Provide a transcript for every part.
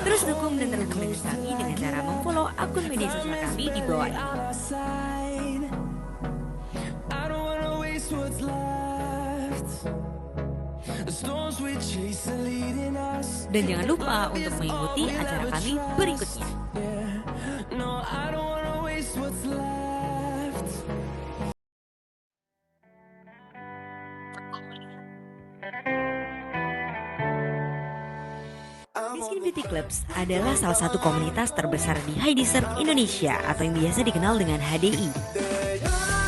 Terus dukung dan terakam dengan kami dengan cara memfollow akun media sosial kami di bawah ini. Dan jangan lupa untuk mengikuti acara kami berikutnya. Miskin Beauty Clubs adalah salah satu komunitas terbesar di High Desert Indonesia atau yang biasa dikenal dengan HDI.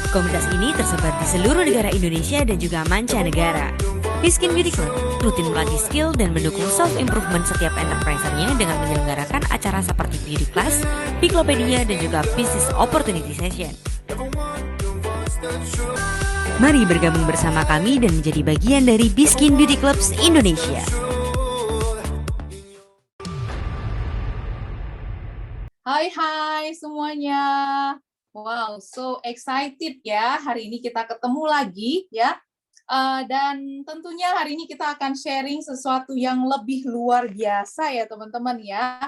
Komunitas ini tersebar di seluruh negara Indonesia dan juga mancanegara. Miskin Beauty Club rutin melatih skill dan mendukung self-improvement setiap enterpriser-nya dengan menyelenggarakan acara seperti beauty class, Piclopedia, dan juga business opportunity session. Mari bergabung bersama kami dan menjadi bagian dari Miskin Beauty Clubs Indonesia. Hai semuanya. Wow, so excited ya. Hari ini kita ketemu lagi ya. Dan tentunya hari ini kita akan sharing sesuatu yang lebih luar biasa ya teman-teman ya.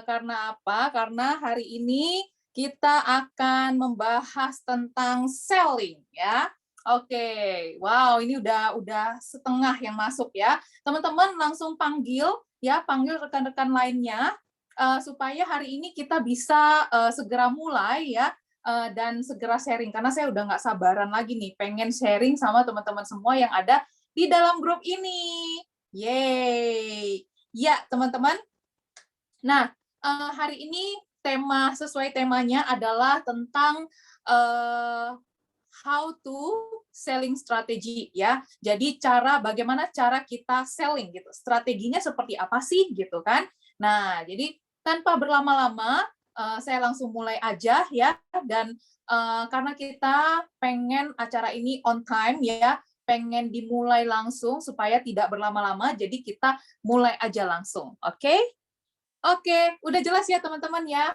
Karena apa? Karena hari ini kita akan membahas tentang selling ya. Oke, wow ini udah setengah yang masuk ya. Teman-teman langsung panggil rekan-rekan lainnya supaya hari ini kita bisa segera mulai ya dan segera sharing karena saya udah nggak sabaran lagi nih pengen sharing sama teman-teman semua yang ada di dalam grup ini. Yeay. Ya, teman-teman. Nah, hari ini sesuai temanya adalah tentang how to selling strategy ya. Jadi bagaimana cara kita selling gitu. Strateginya seperti apa sih gitu kan. Nah, jadi tanpa berlama-lama saya langsung mulai aja ya dan karena kita pengen acara ini on time ya, pengen dimulai langsung supaya tidak berlama-lama, jadi kita mulai aja langsung. Oke? Oke, udah jelas ya teman-teman ya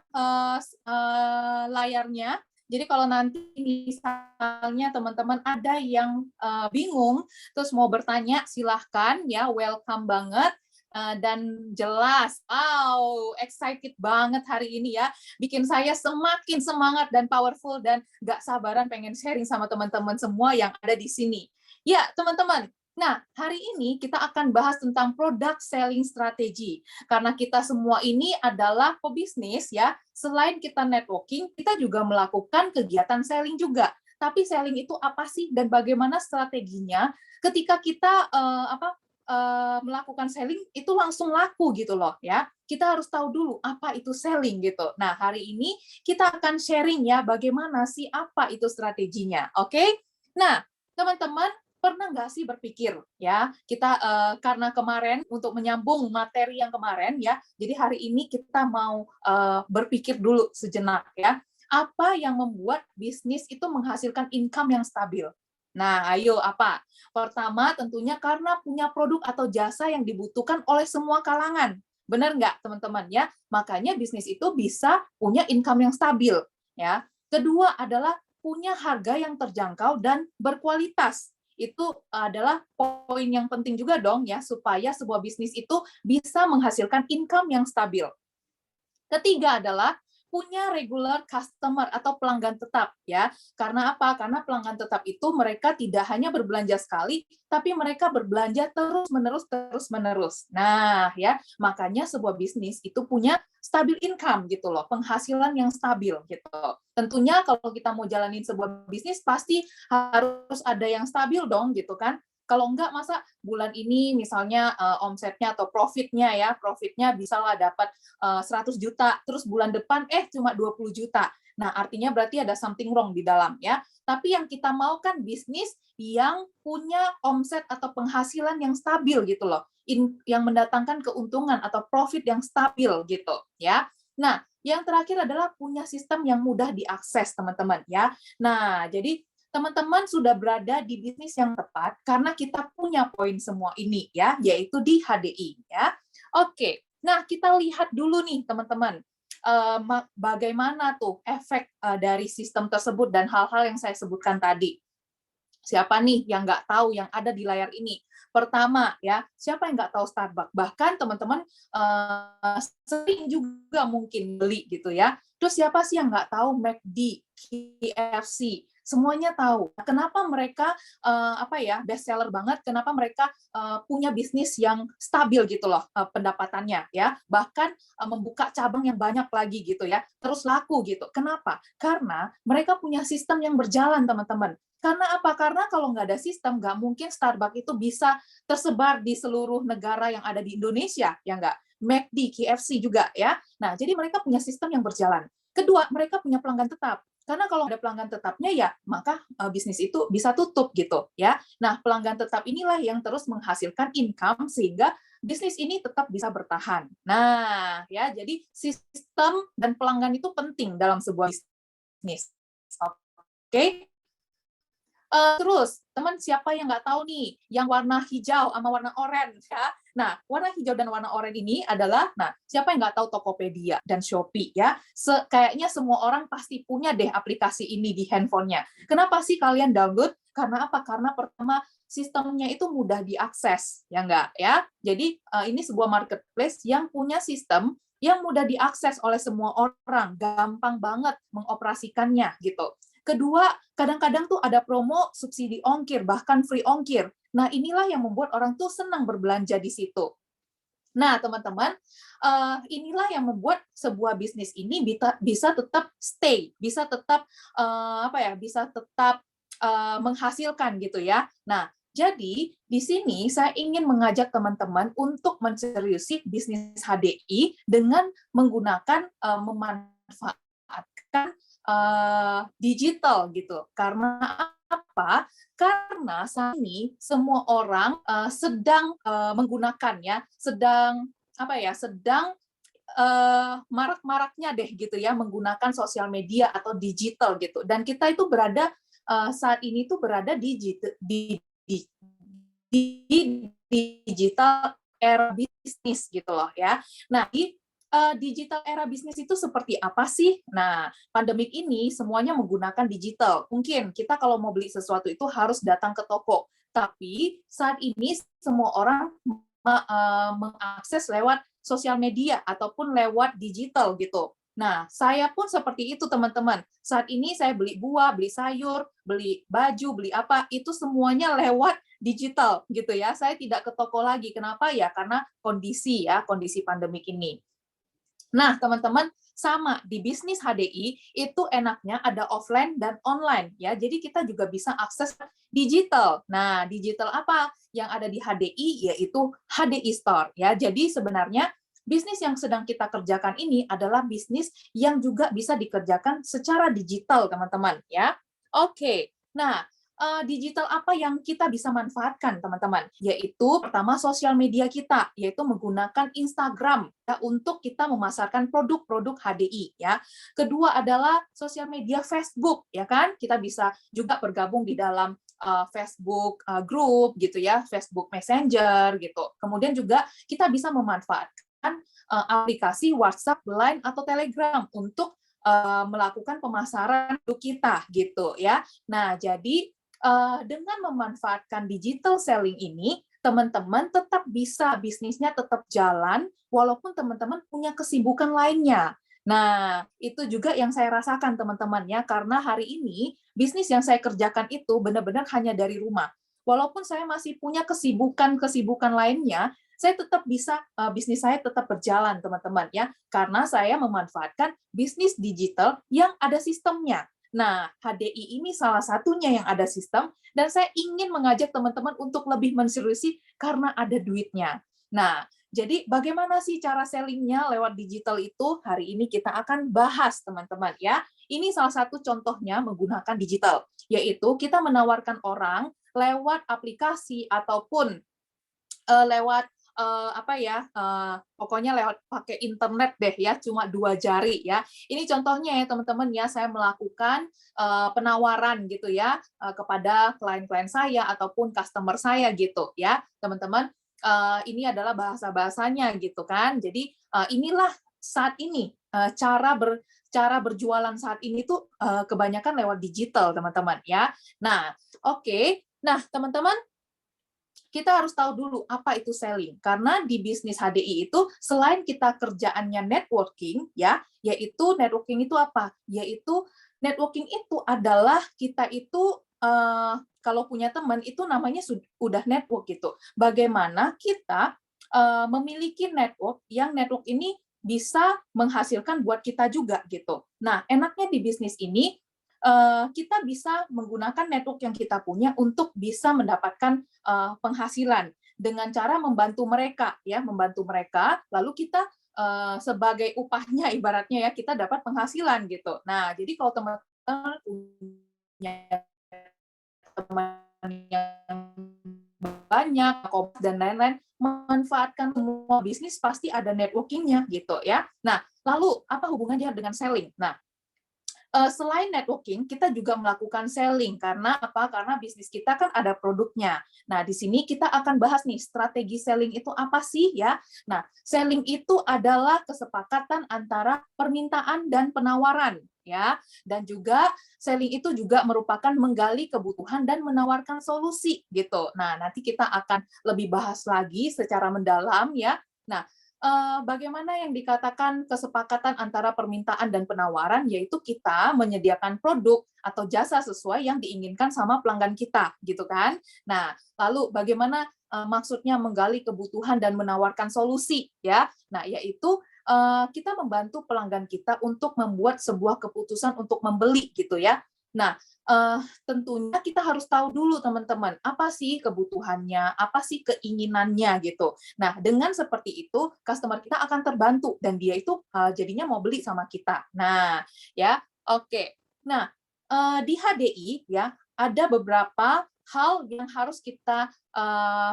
layarnya. Jadi kalau nanti misalnya teman-teman ada yang bingung, terus mau bertanya, silahkan ya, welcome banget. Dan jelas, wow, excited banget hari ini ya. Bikin saya semakin semangat dan powerful dan gak sabaran pengen sharing sama teman-teman semua yang ada di sini. Ya, teman-teman. Nah, hari ini kita akan bahas tentang product selling strategy. Karena kita semua ini adalah pebisnis ya, selain kita networking, kita juga melakukan kegiatan selling juga. Tapi selling itu apa sih dan bagaimana strateginya ketika kita melakukan selling itu langsung laku gitu loh ya. Kita harus tahu dulu apa itu selling gitu. Nah, hari ini kita akan sharing ya bagaimana sih apa itu strateginya. Oke? Nah, teman-teman pernah nggak sih berpikir ya kita karena kemarin untuk menyambung materi yang kemarin ya, jadi hari ini kita mau berpikir dulu sejenak ya, apa yang membuat bisnis itu menghasilkan income yang stabil. Nah, ayo apa? Pertama tentunya karena punya produk atau jasa yang dibutuhkan oleh semua kalangan. Benar nggak teman-teman ya? Makanya bisnis itu bisa punya income yang stabil ya. Kedua adalah punya harga yang terjangkau dan berkualitas. Itu adalah poin yang penting juga dong ya, supaya sebuah bisnis itu bisa menghasilkan income yang stabil. Ketiga adalah punya regular customer atau pelanggan tetap ya. Karena apa? Karena pelanggan tetap itu mereka tidak hanya berbelanja sekali, tapi mereka berbelanja terus-menerus. Nah, ya, makanya sebuah bisnis itu punya stabil income gitu loh, penghasilan yang stabil gitu. Tentunya kalau kita mau jalanin sebuah bisnis pasti harus ada yang stabil dong gitu kan. Kalau enggak, masa bulan ini misalnya omsetnya atau profitnya bisa lah dapat 100 juta, terus bulan depan cuma 20 juta. Nah, artinya berarti ada something wrong di dalam ya. Tapi yang kita mau kan bisnis yang punya omset atau penghasilan yang stabil gitu loh. Yang mendatangkan keuntungan atau profit yang stabil gitu ya. Nah, yang terakhir adalah punya sistem yang mudah diakses, teman-teman ya. Nah, jadi teman-teman sudah berada di bisnis yang tepat karena kita punya poin semua ini ya, yaitu di HDI ya. Oke. Nah, kita lihat dulu nih teman-teman, bagaimana tuh efek dari sistem tersebut dan hal-hal yang saya sebutkan tadi. Siapa nih yang nggak tahu yang ada di layar ini? Pertama ya, siapa yang nggak tahu Starbucks? Bahkan teman-teman sering juga mungkin beli gitu ya. Terus siapa sih yang nggak tahu McD, KFC? Semuanya tahu. Kenapa mereka best seller banget? Kenapa mereka punya bisnis yang stabil gitu loh pendapatannya ya. Bahkan membuka cabang yang banyak lagi gitu ya. Terus laku gitu. Kenapa? Karena mereka punya sistem yang berjalan, teman-teman. Karena apa? Karena kalau nggak ada sistem, nggak mungkin Starbucks itu bisa tersebar di seluruh negara yang ada di Indonesia, ya nggak? McD, KFC juga ya. Nah, jadi mereka punya sistem yang berjalan. Kedua, mereka punya pelanggan tetap. Karena kalau ada pelanggan tetapnya ya, maka bisnis itu bisa tutup gitu ya. Nah, pelanggan tetap inilah yang terus menghasilkan income sehingga bisnis ini tetap bisa bertahan. Nah, ya, jadi sistem dan pelanggan itu penting dalam sebuah bisnis. Oke. Terus, teman siapa yang nggak tahu nih, yang warna hijau sama warna oranye ya. Nah, warna hijau dan warna oranye ini adalah, nah, siapa yang nggak tahu Tokopedia dan Shopee ya? Kayaknya semua orang pasti punya deh aplikasi ini di handphonenya. Kenapa sih kalian download? Karena apa? Karena pertama, sistemnya itu mudah diakses, ya nggak ya? Jadi, ini sebuah marketplace yang punya sistem yang mudah diakses oleh semua orang, gampang banget mengoperasikannya gitu. Kedua, kadang-kadang tuh ada promo subsidi ongkir, bahkan free ongkir. Nah, inilah yang membuat orang tuh senang berbelanja di situ. Nah, teman-teman, inilah yang membuat sebuah bisnis ini bisa tetap stay, bisa tetap bisa tetap menghasilkan gitu ya. Nah, jadi di sini saya ingin mengajak teman-teman untuk menseriusi bisnis HDI dengan menggunakan memanfaatkan digital gitu. Karena apa? Karena saat ini semua orang sedang menggunakannya, sedang marak-maraknya deh gitu ya menggunakan sosial media atau digital gitu. Dan kita itu saat ini tuh berada di digital era bisnis gitu loh ya. Nah, di digital era bisnis itu seperti apa sih? Nah, pandemik ini semuanya menggunakan digital. Mungkin kita kalau mau beli sesuatu itu harus datang ke toko. Tapi saat ini semua orang mengakses lewat sosial media ataupun lewat digital gitu. Nah, saya pun seperti itu, teman-teman. Saat ini saya beli buah, beli sayur, beli baju, beli apa, itu semuanya lewat digital gitu ya. Saya tidak ke toko lagi. Kenapa ya? Karena kondisi pandemik ini. Nah, teman-teman, sama di bisnis HDI itu enaknya ada offline dan online ya. Jadi kita juga bisa akses digital. Nah, digital apa yang ada di HDI yaitu HDI Store ya. Jadi sebenarnya bisnis yang sedang kita kerjakan ini adalah bisnis yang juga bisa dikerjakan secara digital, teman-teman ya. Oke. Nah, digital apa yang kita bisa manfaatkan, teman-teman? Yaitu pertama sosial media kita, yaitu menggunakan Instagram ya, untuk kita memasarkan produk-produk HDI ya. Kedua adalah sosial media Facebook ya kan? Kita bisa juga bergabung di dalam Facebook group gitu ya, Facebook Messenger gitu. Kemudian juga kita bisa memanfaatkan aplikasi WhatsApp, Line atau Telegram untuk melakukan pemasaran produk kita gitu ya. Nah, jadi dengan memanfaatkan digital selling ini, teman-teman tetap bisa bisnisnya tetap jalan, walaupun teman-teman punya kesibukan lainnya. Nah, itu juga yang saya rasakan teman-teman ya, karena hari ini bisnis yang saya kerjakan itu benar-benar hanya dari rumah. Walaupun saya masih punya kesibukan-kesibukan lainnya, saya tetap bisa bisnis saya tetap berjalan teman-teman ya, karena saya memanfaatkan bisnis digital yang ada sistemnya. Nah, HDI ini salah satunya yang ada sistem, dan saya ingin mengajak teman-teman untuk lebih menseriusi karena ada duitnya. Nah, jadi bagaimana sih cara sellingnya lewat digital itu? Hari ini kita akan bahas, teman-teman ya. Ini salah satu contohnya menggunakan digital, yaitu kita menawarkan orang lewat aplikasi ataupun lewat pokoknya lewat pakai internet deh ya, cuma 2 jari ya. Ini contohnya ya teman-teman ya, saya melakukan penawaran gitu ya kepada klien-klien saya ataupun customer saya gitu ya, teman-teman. Ini adalah bahasa-bahasanya gitu kan. Jadi inilah saat ini cara berjualan saat ini tuh kebanyakan lewat digital teman-teman ya. Nah, oke. Nah, teman-teman, kita harus tahu dulu apa itu selling. Karena di bisnis HDI itu selain kita kerjaannya networking, ya, yaitu networking itu apa? Yaitu networking itu adalah kita itu kalau punya teman itu namanya udah network gitu. Bagaimana kita memiliki network yang network ini bisa menghasilkan buat kita juga gitu. Nah, enaknya di bisnis ini kita bisa menggunakan network yang kita punya untuk bisa mendapatkan penghasilan dengan cara membantu mereka, ya, membantu mereka. Lalu kita sebagai upahnya, ibaratnya ya, kita dapat penghasilan gitu. Nah, jadi kalau teman-teman punya teman yang banyak, dan lain-lain, memanfaatkan semua bisnis pasti ada networking-nya gitu ya. Nah, lalu apa hubungannya dengan selling? Nah, selain networking, kita juga melakukan selling. Karena apa? Karena bisnis kita kan ada produknya. Nah, di sini kita akan bahas nih, strategi selling itu apa sih ya? Nah, selling itu adalah kesepakatan antara permintaan dan penawaran, ya. Dan juga selling itu juga merupakan menggali kebutuhan dan menawarkan solusi gitu. Nah, nanti kita akan lebih bahas lagi secara mendalam ya. Nah, bagaimana yang dikatakan kesepakatan antara permintaan dan penawaran, yaitu kita menyediakan produk atau jasa sesuai yang diinginkan sama pelanggan kita, gitu kan? Nah, lalu bagaimana maksudnya menggali kebutuhan dan menawarkan solusi, ya? Nah, yaitu kita membantu pelanggan kita untuk membuat sebuah keputusan untuk membeli, gitu ya. Nah, tentunya kita harus tahu dulu teman-teman, apa sih kebutuhannya, apa sih keinginannya gitu. Nah, dengan seperti itu, customer kita akan terbantu dan dia itu jadinya mau beli sama kita. Nah, ya, oke. Nah, di HDI ya ada beberapa hal yang harus kita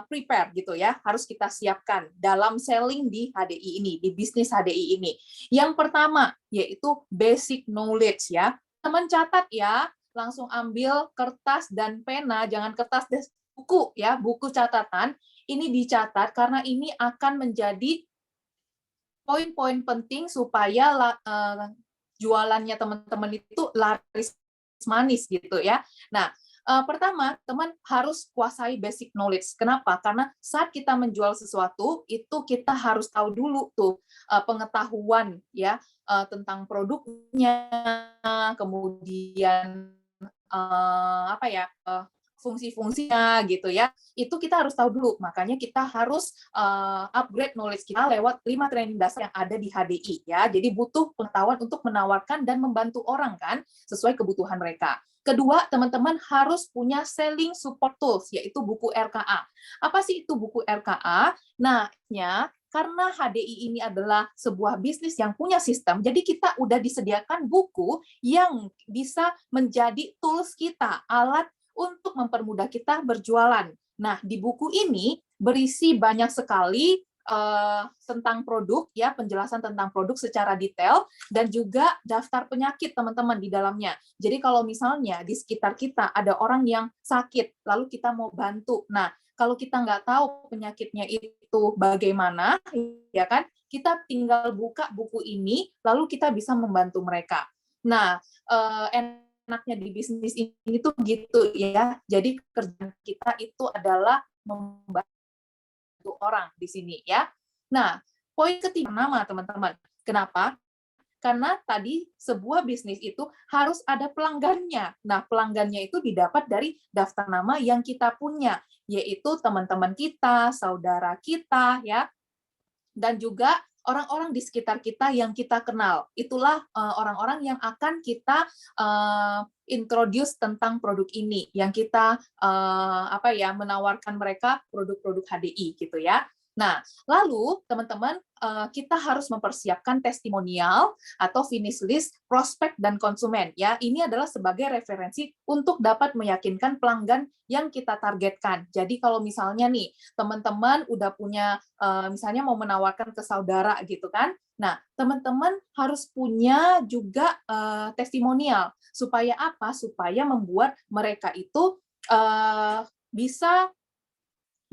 prepare gitu ya, harus kita siapkan dalam selling di HDI ini, di bisnis HDI ini. Yang pertama yaitu basic knowledge ya. Teman catat ya, langsung ambil kertas dan pena, jangan kertas dan buku ya, buku catatan. Ini dicatat karena ini akan menjadi poin-poin penting supaya jualannya teman-teman itu laris manis gitu ya. Nah, pertama, teman harus kuasai basic knowledge. Kenapa? Karena saat kita menjual sesuatu, itu kita harus tahu dulu tuh pengetahuan ya tentang produknya, kemudian apa ya fungsi-fungsinya gitu ya, itu kita harus tahu dulu. Makanya kita harus upgrade knowledge kita lewat 5 training dasar yang ada di HDI ya. Jadi butuh pengetahuan untuk menawarkan dan membantu orang kan sesuai kebutuhan mereka. Kedua, teman-teman harus punya selling support tools, yaitu buku RKA. Apa sih itu buku RKA? Nah, karena HDI ini adalah sebuah bisnis yang punya sistem, jadi kita udah disediakan buku yang bisa menjadi tools kita, alat untuk mempermudah kita berjualan. Nah, di buku ini berisi banyak sekali tentang produk, ya, penjelasan tentang produk secara detail, dan juga daftar penyakit teman-teman di dalamnya. Jadi kalau misalnya di sekitar kita ada orang yang sakit, lalu kita mau bantu. Nah, kalau kita nggak tahu penyakitnya itu bagaimana, ya kan, kita tinggal buka buku ini, lalu kita bisa membantu mereka. Nah, enaknya di bisnis ini tuh gitu ya. Jadi kerjaan kita itu adalah membantu orang di sini ya. Nah, poin ketiga nama teman-teman. Kenapa? Karena tadi sebuah bisnis itu harus ada pelanggannya. Nah, pelanggannya itu didapat dari daftar nama yang kita punya, yaitu teman-teman kita, saudara kita ya, dan juga orang-orang di sekitar kita yang kita kenal. Itulah orang-orang yang akan kita introduce tentang produk ini, yang kita menawarkan mereka produk-produk HDI gitu ya. Nah, lalu teman-teman kita harus mempersiapkan testimonial atau finish list prospek dan konsumen ya. Ini adalah sebagai referensi untuk dapat meyakinkan pelanggan yang kita targetkan. Jadi kalau misalnya nih teman-teman udah punya misalnya mau menawarkan ke saudara gitu kan. Nah, teman-teman harus punya juga testimonial supaya apa? Supaya membuat mereka itu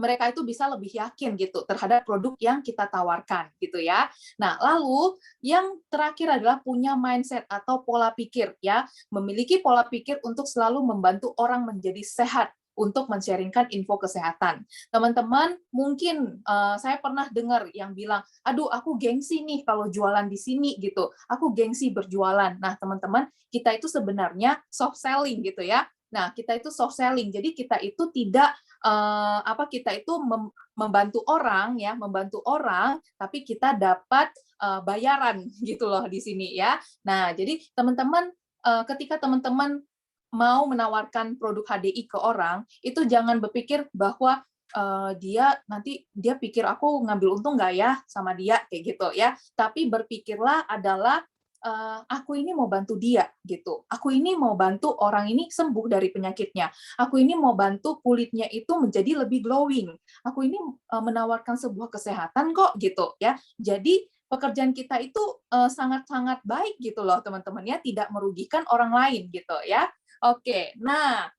mereka itu bisa lebih yakin gitu terhadap produk yang kita tawarkan gitu ya. Nah, lalu yang terakhir adalah punya mindset atau pola pikir ya, memiliki pola pikir untuk selalu membantu orang menjadi sehat untuk men-sharingkan info kesehatan. Teman-teman, mungkin saya pernah dengar yang bilang, aduh aku gengsi nih kalau jualan di sini gitu, aku gengsi berjualan. Nah teman-teman, kita itu sebenarnya soft selling gitu ya. Nah kita itu soft selling, jadi kita itu tidak kita itu membantu orang ya, membantu orang, tapi kita dapat bayaran gitu loh di sini ya. Nah jadi teman-teman, ketika teman-teman mau menawarkan produk HDI ke orang, itu jangan berpikir bahwa dia pikir aku ngambil untung nggak ya sama dia kayak gitu ya. Tapi berpikirlah adalah aku ini mau bantu dia gitu. Aku ini mau bantu orang ini sembuh dari penyakitnya. Aku ini mau bantu kulitnya itu menjadi lebih glowing. Aku ini menawarkan sebuah kesehatan kok gitu ya. Jadi pekerjaan kita itu sangat-sangat baik gitu loh teman-teman ya, tidak merugikan orang lain gitu ya. Oke, nah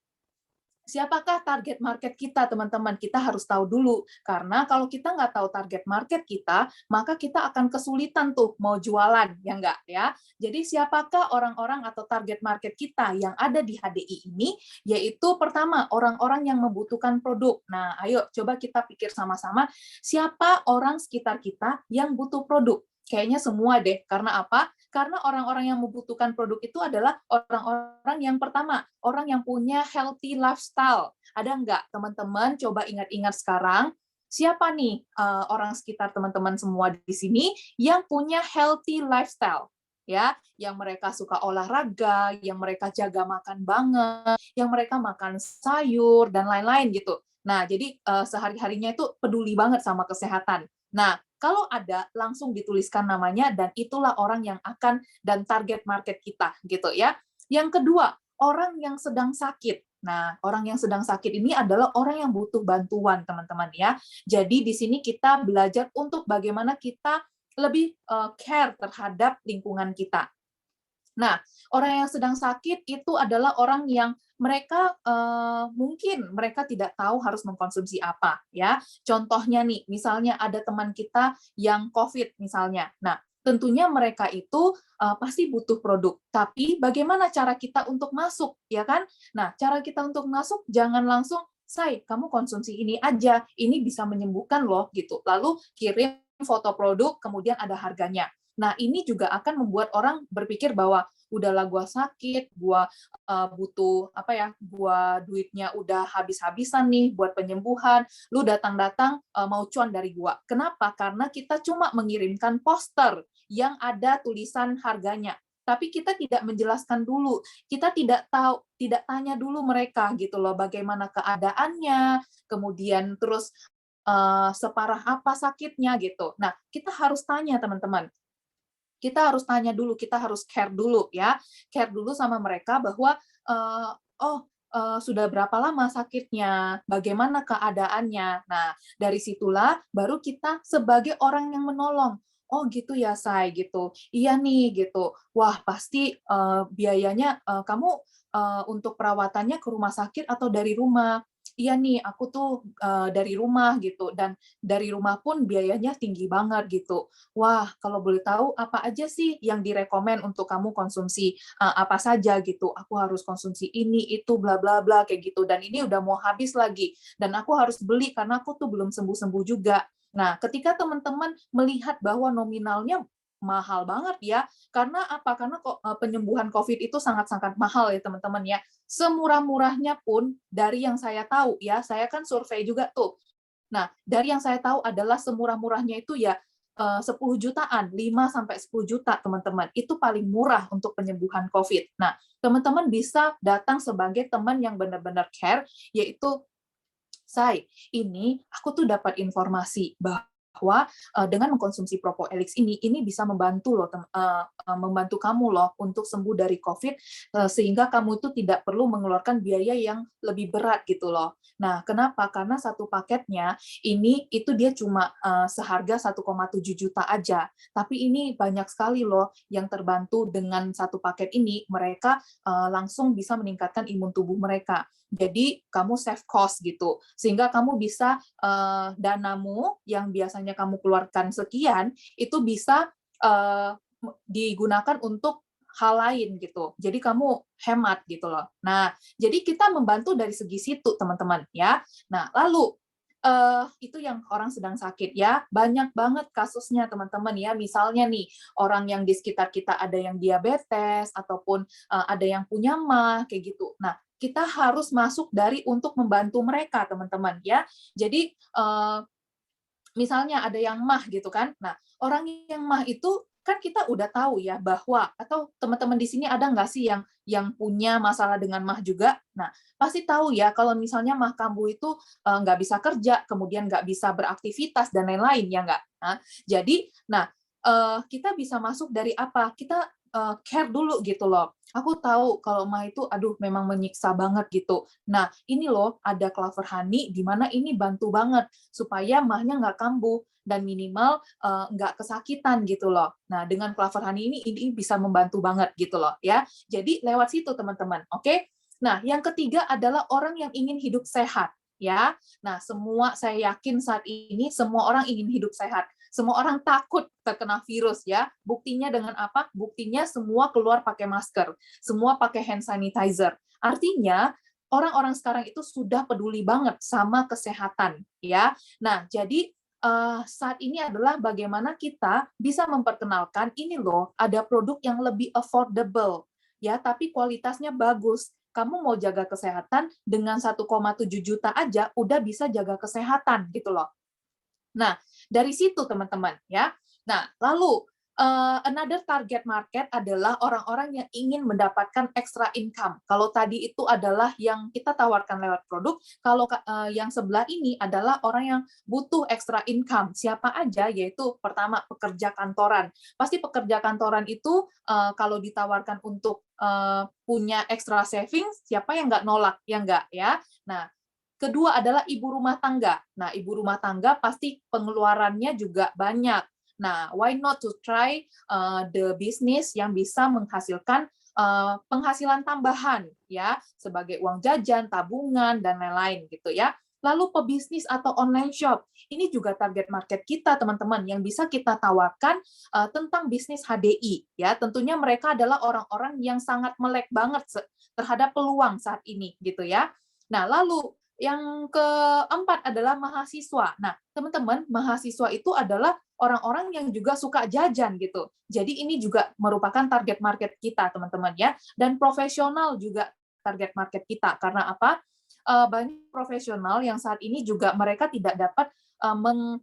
siapakah target market kita, teman-teman? Kita harus tahu dulu, karena kalau kita nggak tahu target market kita, maka kita akan kesulitan tuh mau jualan, ya nggak ya? Jadi siapakah orang-orang atau target market kita yang ada di HDI ini? Yaitu pertama, orang-orang yang membutuhkan produk. Nah, ayo coba kita pikir sama-sama, siapa orang sekitar kita yang butuh produk? Kayaknya semua deh, karena apa? Karena orang-orang yang membutuhkan produk itu adalah orang-orang yang pertama, orang yang punya healthy lifestyle. Ada nggak teman-teman coba ingat-ingat sekarang, siapa nih orang sekitar teman-teman semua di sini yang punya healthy lifestyle? Ya, yang mereka suka olahraga, yang mereka jaga makan banget, yang mereka makan sayur dan lain-lain gitu. Nah, jadi sehari-harinya itu peduli banget sama kesehatan. Nah, kalau ada, langsung dituliskan namanya, dan itulah orang yang akan dan target market kita, gitu ya. Yang kedua, orang yang sedang sakit. Nah, orang yang sedang sakit ini adalah orang yang butuh bantuan, teman-teman ya. Jadi di sini kita belajar untuk bagaimana kita lebih care terhadap lingkungan kita. Nah, orang yang sedang sakit itu adalah orang yang mereka mungkin mereka tidak tahu harus mengkonsumsi apa ya. Contohnya nih, misalnya ada teman kita yang COVID misalnya. Nah, tentunya mereka itu pasti butuh produk. Tapi bagaimana cara kita untuk masuk, ya kan? Nah, cara kita untuk masuk jangan langsung, "Say, kamu konsumsi ini aja, ini bisa menyembuhkan loh," gitu. Lalu kirim foto produk, kemudian ada harganya. Nah, ini juga akan membuat orang berpikir bahwa udahlah gua sakit, gua butuh apa ya, gua duitnya udah habis-habisan nih buat penyembuhan, lu datang-datang mau cuan dari gua. Kenapa? Karena kita cuma mengirimkan poster yang ada tulisan harganya. Tapi kita tidak menjelaskan dulu, kita tidak tahu, tidak tanya dulu mereka gitu loh, bagaimana keadaannya, kemudian terus separah apa sakitnya gitu. Nah, kita harus tanya teman-teman, kita harus tanya dulu, kita harus care dulu ya, care dulu sama mereka bahwa, "Oh, sudah berapa lama sakitnya? Bagaimana keadaannya?" Nah, dari situlah baru kita sebagai orang yang menolong, "Oh gitu ya, Say," gitu. "Iya nih," gitu. "Wah pasti, biayanya, kamu, untuk perawatannya ke rumah sakit atau dari rumah?" "Iya nih, aku tuh, dari rumah," gitu, "dan dari rumah pun biayanya tinggi banget," gitu. "Wah, kalau boleh tahu apa aja sih yang direkomend untuk kamu konsumsi, apa saja gitu? Aku harus konsumsi ini, itu, bla bla bla," kayak gitu, "dan ini udah mau habis lagi, dan aku harus beli karena aku tuh belum sembuh-sembuh juga." Nah, ketika teman-teman melihat bahwa nominalnya mahal banget ya, karena apa? Karena kok, penyembuhan COVID itu sangat-sangat mahal ya teman-teman ya. Semurah-murahnya pun dari yang saya tahu ya, saya kan survei juga tuh. Nah, dari yang saya tahu adalah semurah-murahnya itu ya 10 jutaan, 5 sampai 10 juta, teman-teman. Itu paling murah untuk penyembuhan COVID. Nah, teman-teman bisa datang sebagai teman yang benar-benar care, yaitu, "Say, ini aku tuh dapat informasi bahwa dengan mengkonsumsi Propoelix ini bisa membantu loh, membantu kamu loh untuk sembuh dari COVID, sehingga kamu itu tidak perlu mengeluarkan biaya yang lebih berat gitu loh. Nah, kenapa? Karena satu paketnya ini itu dia cuma seharga 1,7 juta aja. Tapi ini banyak sekali loh yang terbantu dengan satu paket ini. Mereka langsung bisa meningkatkan imun tubuh mereka. Jadi kamu save cost gitu, sehingga kamu bisa danamu yang biasanya kamu keluarkan sekian itu bisa digunakan untuk hal lain gitu. Jadi kamu hemat gitu loh. Nah, jadi kita membantu dari segi situ, teman-teman ya. Nah, lalu itu yang orang sedang sakit ya. Banyak banget kasusnya, teman-teman ya. Misalnya nih, orang yang di sekitar kita ada yang diabetes ataupun ada yang punya MAH kayak gitu. Nah, kita harus masuk dari untuk membantu mereka, teman-teman ya. Jadi misalnya ada yang MAH gitu kan. Nah, orang yang MAH itu kan kita udah tahu ya bahwa, atau teman-teman di sini ada nggak sih yang punya masalah dengan MAH juga? Nah, pasti tahu ya kalau misalnya MAH kambuh itu nggak bisa kerja, kemudian nggak bisa beraktivitas dan lain-lain ya nggak? Nah, jadi, kita bisa masuk dari apa? Kita care dulu gitu loh. Aku tahu kalau MAH itu, aduh memang menyiksa banget gitu. Nah, ini loh ada Clover Honey di mana ini bantu banget supaya MAH-nya nggak kambuh dan minimal nggak kesakitan gitu loh. Nah, dengan Clover Honey ini bisa membantu banget gitu loh ya. Jadi lewat situ teman-teman, oke? Nah, yang ketiga adalah orang yang ingin hidup sehat ya. Nah, saya yakin saat ini semua orang ingin hidup sehat. Semua orang takut terkena virus ya. Buktinya dengan apa? Buktinya semua keluar pakai masker, semua pakai hand sanitizer. Artinya orang-orang sekarang itu sudah peduli banget sama kesehatan ya. Nah, jadi saat ini adalah bagaimana kita bisa memperkenalkan ini loh, ada produk yang lebih affordable ya, tapi kualitasnya bagus. Kamu mau jaga kesehatan dengan 1,7 juta aja udah bisa jaga kesehatan gitu loh. Nah, dari situ teman-teman ya. Nah, lalu another target market adalah orang-orang yang ingin mendapatkan extra income. Kalau tadi itu adalah yang kita tawarkan lewat produk, kalau yang sebelah ini adalah orang yang butuh extra income. Siapa aja? Yaitu pertama pekerja kantoran. Pasti pekerja kantoran itu kalau ditawarkan untuk punya extra savings, siapa yang nggak nolak? Ya nggak ya. Nah, kedua adalah ibu rumah tangga. Nah, ibu rumah tangga pasti pengeluarannya juga banyak. Nah, why not to try the business yang bisa menghasilkan penghasilan tambahan ya, sebagai uang jajan, tabungan dan lain-lain gitu ya. Lalu pebisnis atau online shop. Ini juga target market kita, teman-teman, yang bisa kita tawarkan tentang bisnis HDI ya. Tentunya mereka adalah orang-orang yang sangat melek banget terhadap peluang saat ini gitu ya. Nah, lalu yang keempat adalah mahasiswa. Nah, teman-teman, mahasiswa itu adalah orang-orang yang juga suka jajan gitu. Jadi ini juga merupakan target market kita, teman-teman ya. Dan profesional juga target market kita. Karena apa? Banyak profesional yang saat ini juga mereka tidak dapat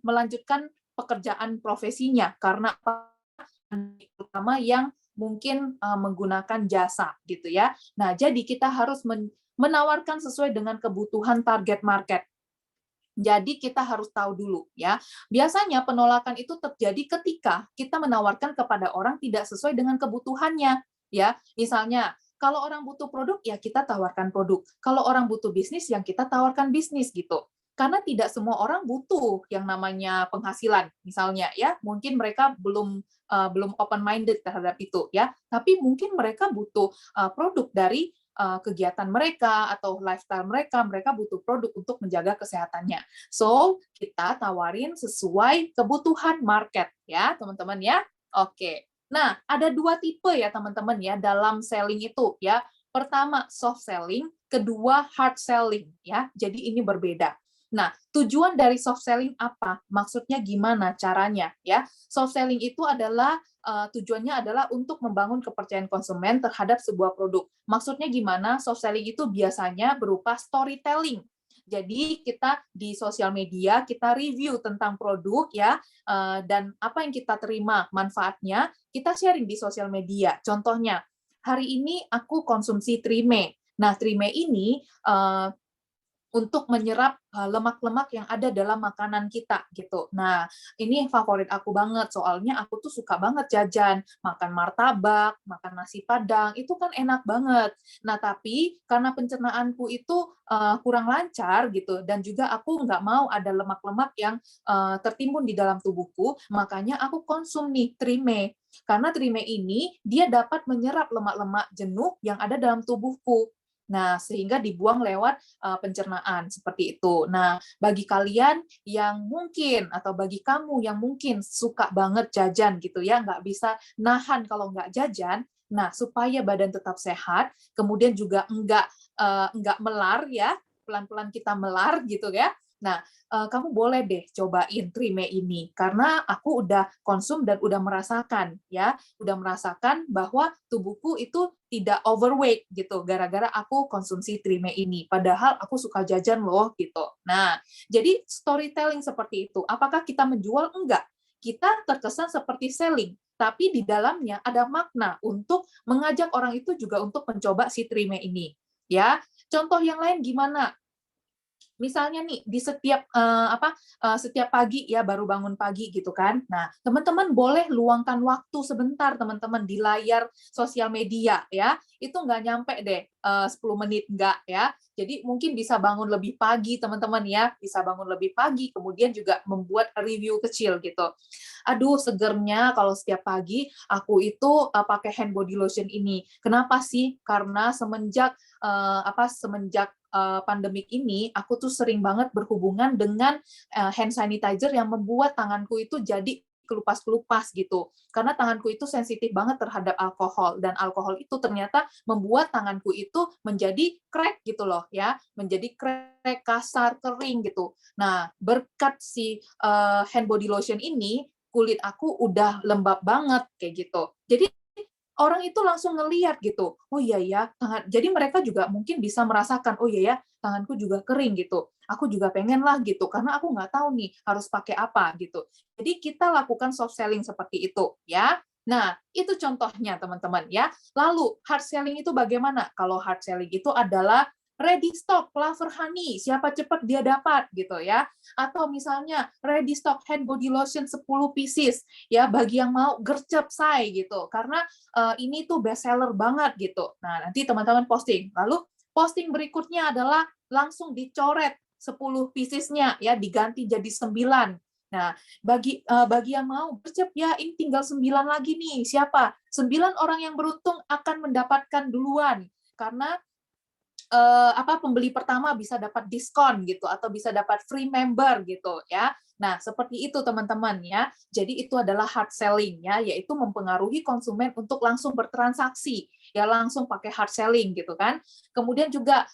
melanjutkan pekerjaan profesinya karena apa? Terutama yang mungkin menggunakan jasa gitu ya. Nah, jadi kita harus menawarkan sesuai dengan kebutuhan target market. Jadi kita harus tahu dulu ya. Biasanya penolakan itu terjadi ketika kita menawarkan kepada orang tidak sesuai dengan kebutuhannya ya. Misalnya kalau orang butuh produk ya kita tawarkan produk. Kalau orang butuh bisnis yang kita tawarkan bisnis gitu. Karena tidak semua orang butuh yang namanya penghasilan misalnya ya. Mungkin mereka belum open minded terhadap itu ya. Tapi mungkin mereka butuh produk dari kegiatan mereka atau lifestyle mereka butuh produk untuk menjaga kesehatannya. So, kita tawarin sesuai kebutuhan market ya, teman-teman ya. Oke. Nah, ada dua tipe ya, teman-teman ya, dalam selling itu ya. Pertama, soft selling, kedua hard selling ya. Jadi ini berbeda. Nah, tujuan dari soft selling apa? Maksudnya gimana caranya ya? Soft selling itu adalah tujuannya adalah untuk membangun kepercayaan konsumen terhadap sebuah produk. Maksudnya gimana? Soft selling itu biasanya berupa storytelling. Jadi kita di sosial media kita review tentang produk ya, dan apa yang kita terima manfaatnya kita sharing di sosial media. Contohnya, hari ini aku konsumsi Trime. Nah, Trime ini untuk menyerap lemak-lemak yang ada dalam makanan kita gitu. Nah, ini favorit aku banget soalnya aku tuh suka banget jajan, makan martabak, makan nasi Padang, itu kan enak banget. Nah, tapi karena pencernaanku itu kurang lancar gitu dan juga aku nggak mau ada lemak-lemak yang tertimbun di dalam tubuhku, makanya aku konsum nih Trime. Karena Trime ini dia dapat menyerap lemak-lemak jenuh yang ada dalam tubuhku. Nah, sehingga dibuang lewat pencernaan seperti itu. Nah, bagi kalian yang mungkin atau bagi kamu yang mungkin suka banget jajan gitu ya, nggak bisa nahan kalau nggak jajan. Nah, supaya badan tetap sehat, kemudian juga nggak melar ya, pelan-pelan kita melar gitu ya. Nah, kamu boleh deh cobain Trime ini karena aku udah konsum dan udah merasakan ya, udah merasakan bahwa tubuhku itu tidak overweight gitu gara-gara aku konsumsi Trime ini. Padahal aku suka jajan loh gitu. Nah, jadi storytelling seperti itu. Apakah kita menjual? Enggak. Kita terkesan seperti selling, tapi di dalamnya ada makna untuk mengajak orang itu juga untuk mencoba si Trime ini. Ya, contoh yang lain gimana? Misalnya nih di setiap pagi ya baru bangun pagi gitu kan. Nah, teman-teman boleh luangkan waktu sebentar teman-teman di layar sosial media ya. Itu nggak nyampe deh 10 menit nggak ya. Jadi mungkin bisa bangun lebih pagi teman-teman ya, bisa bangun lebih pagi kemudian juga membuat review kecil gitu. Aduh segernya kalau setiap pagi aku itu pakai hand body lotion ini. Kenapa sih? Karena semenjak pandemik ini, aku tuh sering banget berhubungan dengan hand sanitizer yang membuat tanganku itu jadi kelupas-kelupas gitu. Karena tanganku itu sensitif banget terhadap alkohol dan alkohol itu ternyata membuat tanganku itu menjadi crack gitu loh ya, menjadi crack, kasar, kering gitu. Nah, berkat si hand body lotion ini kulit aku udah lembab banget kayak gitu. Jadi orang itu langsung ngelihat gitu, oh iya ya, jadi mereka juga mungkin bisa merasakan, oh iya ya, tanganku juga kering gitu, aku juga pengen lah gitu, karena aku nggak tahu nih harus pakai apa gitu. Jadi kita lakukan soft selling seperti itu ya. Nah, itu contohnya teman-teman ya. Lalu hard selling itu bagaimana? Kalau hard selling itu adalah ready stock Clover Honey, siapa cepat dia dapat gitu ya. Atau misalnya ready stock hand body lotion 10 pieces ya bagi yang mau gercep say gitu. Karena ini tuh best seller banget gitu. Nah, nanti teman-teman posting. Lalu posting berikutnya adalah langsung dicoret 10 piecesnya ya diganti jadi 9. Nah, bagi yang mau gercep ya ini tinggal 9 lagi nih. Siapa? 9 orang yang beruntung akan mendapatkan duluan. Karena pembeli pertama bisa dapat diskon gitu atau bisa dapat free member gitu ya. Nah, seperti itu teman-teman ya. Jadi itu adalah hard selling ya, yaitu mempengaruhi konsumen untuk langsung bertransaksi, ya langsung pakai hard selling gitu kan. Kemudian juga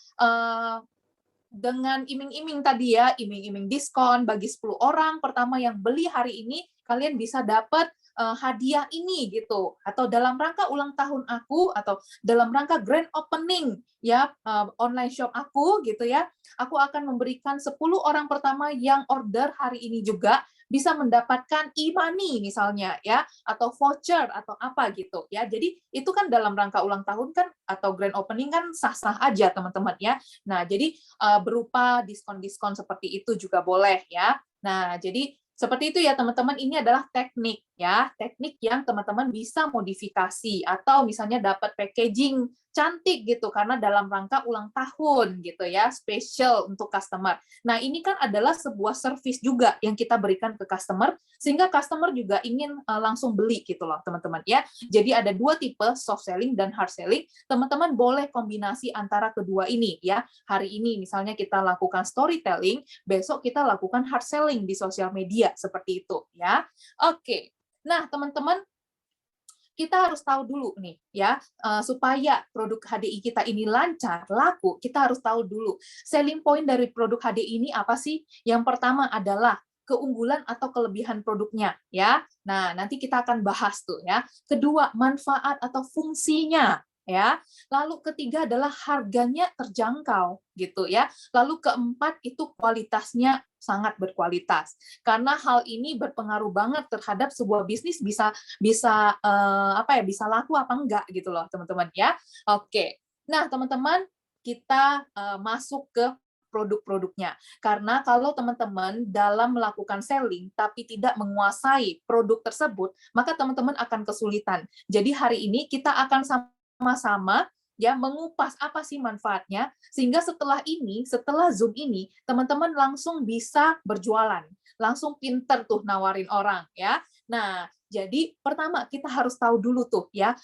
dengan iming-iming tadi ya, iming-iming diskon bagi 10 orang pertama yang beli hari ini, kalian bisa dapat hadiah ini gitu, atau dalam rangka ulang tahun aku atau dalam rangka grand opening ya online shop aku gitu ya, aku akan memberikan 10 orang pertama yang order hari ini juga bisa mendapatkan e-money misalnya ya atau voucher atau apa gitu ya. Jadi itu kan dalam rangka ulang tahun kan atau grand opening kan sah-sah aja teman-teman ya. Nah, jadi berupa diskon-diskon seperti itu juga boleh ya. Nah, jadi seperti itu ya teman-teman, ini adalah teknik ya, teknik yang teman-teman bisa modifikasi atau misalnya dapat packaging cantik gitu karena dalam rangka ulang tahun gitu ya, special untuk customer. Nah, ini kan adalah sebuah service juga yang kita berikan ke customer sehingga customer juga ingin langsung beli gitu loh, teman-teman ya. Jadi ada dua tipe, soft selling dan hard selling. Teman-teman boleh kombinasi antara kedua ini ya. Hari ini misalnya kita lakukan storytelling, besok kita lakukan hard selling di sosial media seperti itu ya. Oke. Nah, teman-teman kita harus tahu dulu nih ya supaya produk HDI kita ini lancar laku, kita harus tahu dulu selling point dari produk HDI ini apa sih. Yang pertama adalah keunggulan atau kelebihan produknya ya. Nah, nanti kita akan bahas tuh ya. Kedua, manfaat atau fungsinya ya. Lalu ketiga adalah harganya terjangkau gitu ya. Lalu keempat itu kualitasnya sangat berkualitas. Karena hal ini berpengaruh banget terhadap sebuah bisnis bisa bisa bisa laku apa enggak gitu loh, teman-teman ya. Oke. Nah, teman-teman, kita masuk ke produk-produknya. Karena kalau teman-teman dalam melakukan selling tapi tidak menguasai produk tersebut, maka teman-teman akan kesulitan. Jadi hari ini kita akan sama-sama ya mengupas apa sih manfaatnya sehingga setelah Zoom ini teman-teman langsung bisa berjualan, langsung pinter tuh nawarin orang ya. Nah, jadi pertama kita harus tahu dulu tuh ya,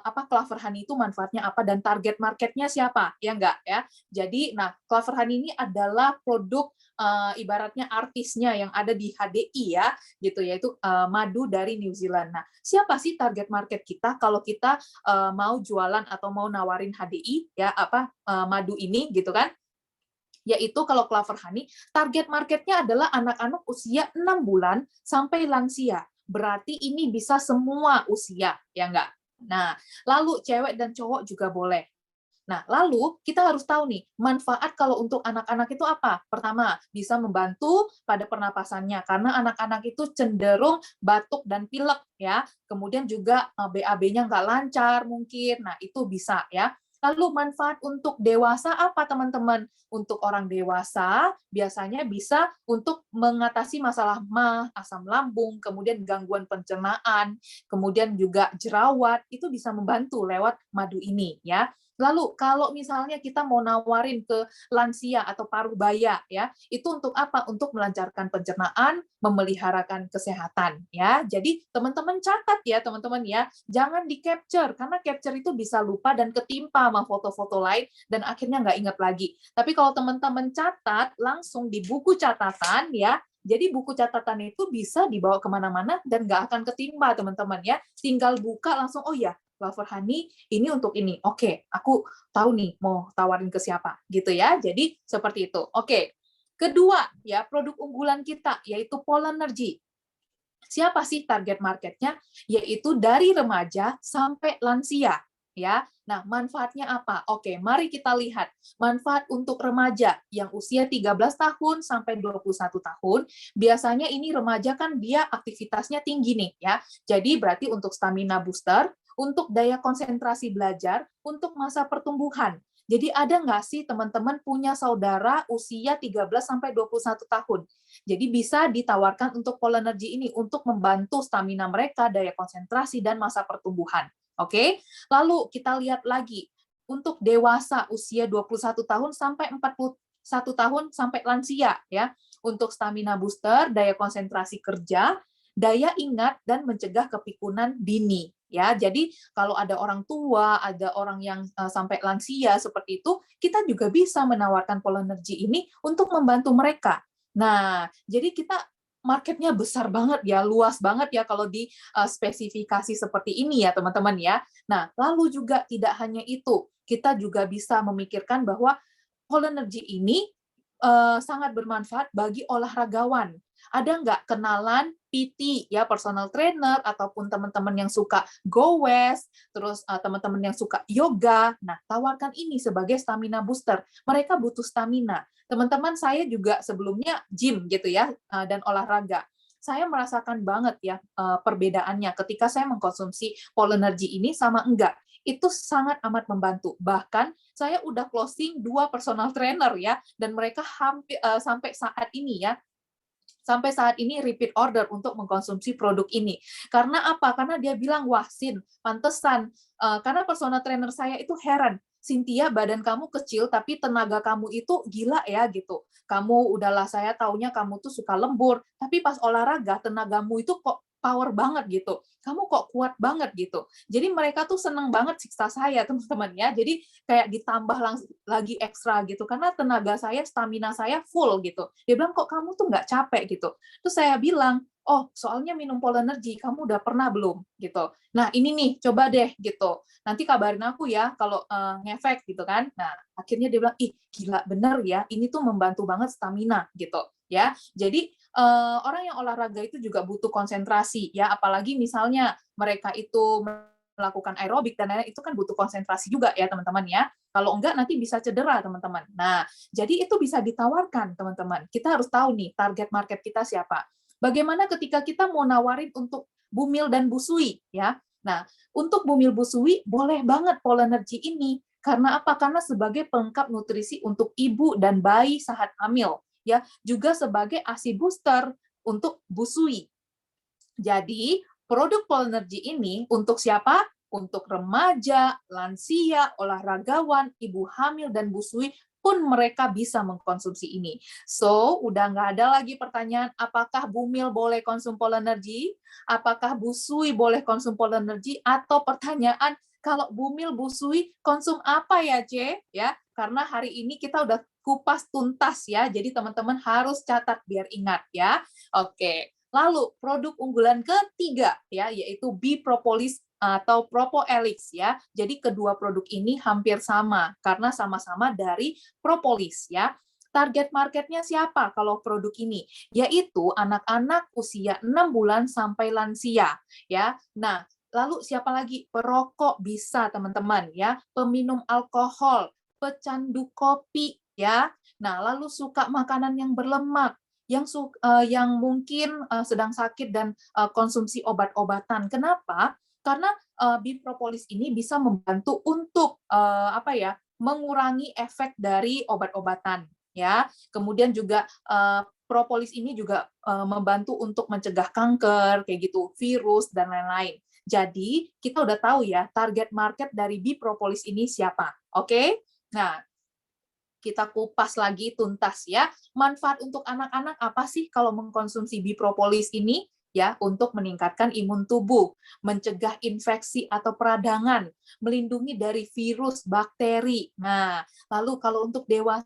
apa Clover Honey itu manfaatnya apa dan target marketnya siapa, ya enggak ya. Jadi, nah Clover Honey ini adalah produk ibaratnya artisnya yang ada di HDI ya, gitu yaitu madu dari New Zealand. Nah, siapa sih target market kita kalau kita mau jualan atau mau nawarin HDI ya apa madu ini gitu kan? Yaitu kalau Clover Honey, target marketnya adalah anak-anak usia 6 bulan sampai lansia. Berarti ini bisa semua usia, ya enggak? Nah, lalu cewek dan cowok juga boleh. Nah, lalu kita harus tahu nih, manfaat kalau untuk anak-anak itu apa? Pertama, bisa membantu pada pernapasannya, karena anak-anak itu cenderung batuk dan pilek, ya. Kemudian juga BAB-nya nggak lancar mungkin, nah itu bisa ya. Lalu manfaat untuk dewasa apa teman-teman? Untuk orang dewasa biasanya bisa untuk mengatasi masalah MAH, asam lambung, kemudian gangguan pencernaan, kemudian juga jerawat, itu bisa membantu lewat madu ini ya. Lalu kalau misalnya kita mau nawarin ke lansia atau parubaya ya, itu untuk apa? Untuk melancarkan pencernaan, memeliharakan kesehatan ya. Jadi teman-teman catat ya teman-teman ya, jangan di-capture karena capture itu bisa lupa dan ketimpa sama foto-foto lain dan akhirnya nggak ingat lagi. Tapi kalau teman-teman catat langsung di buku catatan ya, jadi buku catatan itu bisa dibawa kemana-mana dan nggak akan ketimpa teman-teman ya. Tinggal buka langsung, oh ya Clover Honey ini untuk ini. Oke, aku tahu nih mau tawarin ke siapa gitu ya. Jadi seperti itu. Oke. Kedua ya, produk unggulan kita yaitu Polenergy. Siapa sih target marketnya? Yaitu dari remaja sampai lansia ya. Nah, manfaatnya apa? Oke, mari kita lihat. Manfaat untuk remaja yang usia 13 tahun sampai 21 tahun, biasanya ini remaja kan dia aktivitasnya tinggi nih ya. Jadi berarti untuk stamina booster, untuk daya konsentrasi belajar, untuk masa pertumbuhan. Jadi ada nggak sih teman-teman punya saudara usia 13 sampai 21 tahun? Jadi bisa ditawarkan untuk Polenergy ini untuk membantu stamina mereka, daya konsentrasi, dan masa pertumbuhan. Oke, lalu kita lihat lagi untuk dewasa usia 21 tahun sampai 41 tahun sampai lansia ya. Untuk stamina booster, daya konsentrasi kerja, daya ingat, dan mencegah kepikunan dini. Ya, jadi kalau ada orang tua, ada orang yang sampai lansia seperti itu, kita juga bisa menawarkan Polenergy ini untuk membantu mereka. Nah, jadi kita marketnya besar banget ya, luas banget ya kalau di spesifikasi seperti ini ya teman-teman ya. Nah, lalu juga tidak hanya itu, kita juga bisa memikirkan bahwa Polenergy ini sangat bermanfaat bagi olahragawan. Ada nggak kenalan PT ya, personal trainer, ataupun teman-teman yang suka goes, terus teman-teman yang suka yoga. Nah, tawarkan ini sebagai stamina booster. Mereka butuh stamina. Teman-teman saya juga sebelumnya gym gitu ya, dan olahraga. Saya merasakan banget ya perbedaannya ketika saya mengkonsumsi Polenergy ini sama enggak. Itu sangat amat membantu. Bahkan saya udah closing 2 personal trainer ya, dan mereka hampir sampai saat ini ya, sampai saat ini repeat order untuk mengkonsumsi produk ini. Karena apa? Karena dia bilang, wah Sin, pantesan. Karena personal trainer saya itu heran, Cynthia badan kamu kecil tapi tenaga kamu itu gila ya gitu. Kamu udahlah saya taunya kamu tuh suka lembur, tapi pas olahraga tenagamu itu kok power banget gitu. Kamu kok kuat banget gitu. Jadi mereka tuh seneng banget siksa saya teman-teman ya. Jadi kayak ditambah lagi ekstra gitu karena tenaga saya, stamina saya full gitu. Dia bilang kok kamu tuh nggak capek gitu. Terus saya bilang, oh soalnya minum Polenergy, kamu udah pernah belum gitu. Nah ini nih coba deh gitu. Nanti kabarin aku ya kalau ngefek gitu kan. Nah akhirnya dia bilang, ih gila bener ya, ini tuh membantu banget stamina gitu ya. Jadi orang yang olahraga itu juga butuh konsentrasi ya, apalagi misalnya mereka itu melakukan aerobik dan lain-lain, itu kan butuh konsentrasi juga ya teman-teman ya. Kalau enggak nanti bisa cedera teman-teman. Nah, jadi itu bisa ditawarkan teman-teman. Kita harus tahu nih target market kita siapa. Bagaimana ketika kita mau nawarin untuk Bumil dan Busui ya. Nah, untuk Bumil Busui boleh banget Polenergy ini. Karena apa? Karena sebagai pelengkap nutrisi untuk ibu dan bayi saat hamil ya, juga sebagai ASI booster untuk busui. Jadi, produk Polenergy ini untuk siapa? Untuk remaja, lansia, olahragawan, ibu hamil, dan busui pun mereka bisa mengkonsumsi ini. So, udah nggak ada lagi pertanyaan apakah Bumil boleh konsum Polenergy, apakah Busui boleh konsum Polenergy, atau pertanyaan kalau Bumil Busui konsum apa ya, C? Ya, karena hari ini kita udah kupas tuntas ya. Jadi teman-teman harus catat biar ingat ya. Oke. Lalu produk unggulan ketiga ya, yaitu Bipropolis atau Propoelix ya. Jadi kedua produk ini hampir sama karena sama-sama dari propolis ya. Target marketnya siapa kalau produk ini? Yaitu anak-anak usia 6 bulan sampai lansia ya. Nah, lalu siapa lagi? Perokok bisa teman-teman ya, peminum alkohol, pecandu kopi ya. Nah, lalu suka makanan yang berlemak, yang mungkin sedang sakit dan konsumsi obat-obatan. Kenapa? Karena bipropolis ini bisa membantu untuk apa ya, mengurangi efek dari obat-obatan ya. Kemudian juga propolis ini juga membantu untuk mencegah kanker kayak gitu, virus dan lain-lain. Jadi kita udah tahu ya target market dari bipropolis ini siapa. Oke? Nah, kita kupas lagi tuntas ya. Manfaat untuk anak-anak apa sih kalau mengkonsumsi bipropolis ini? Ya, untuk meningkatkan imun tubuh, mencegah infeksi atau peradangan, melindungi dari virus, bakteri. Nah, lalu kalau untuk dewasa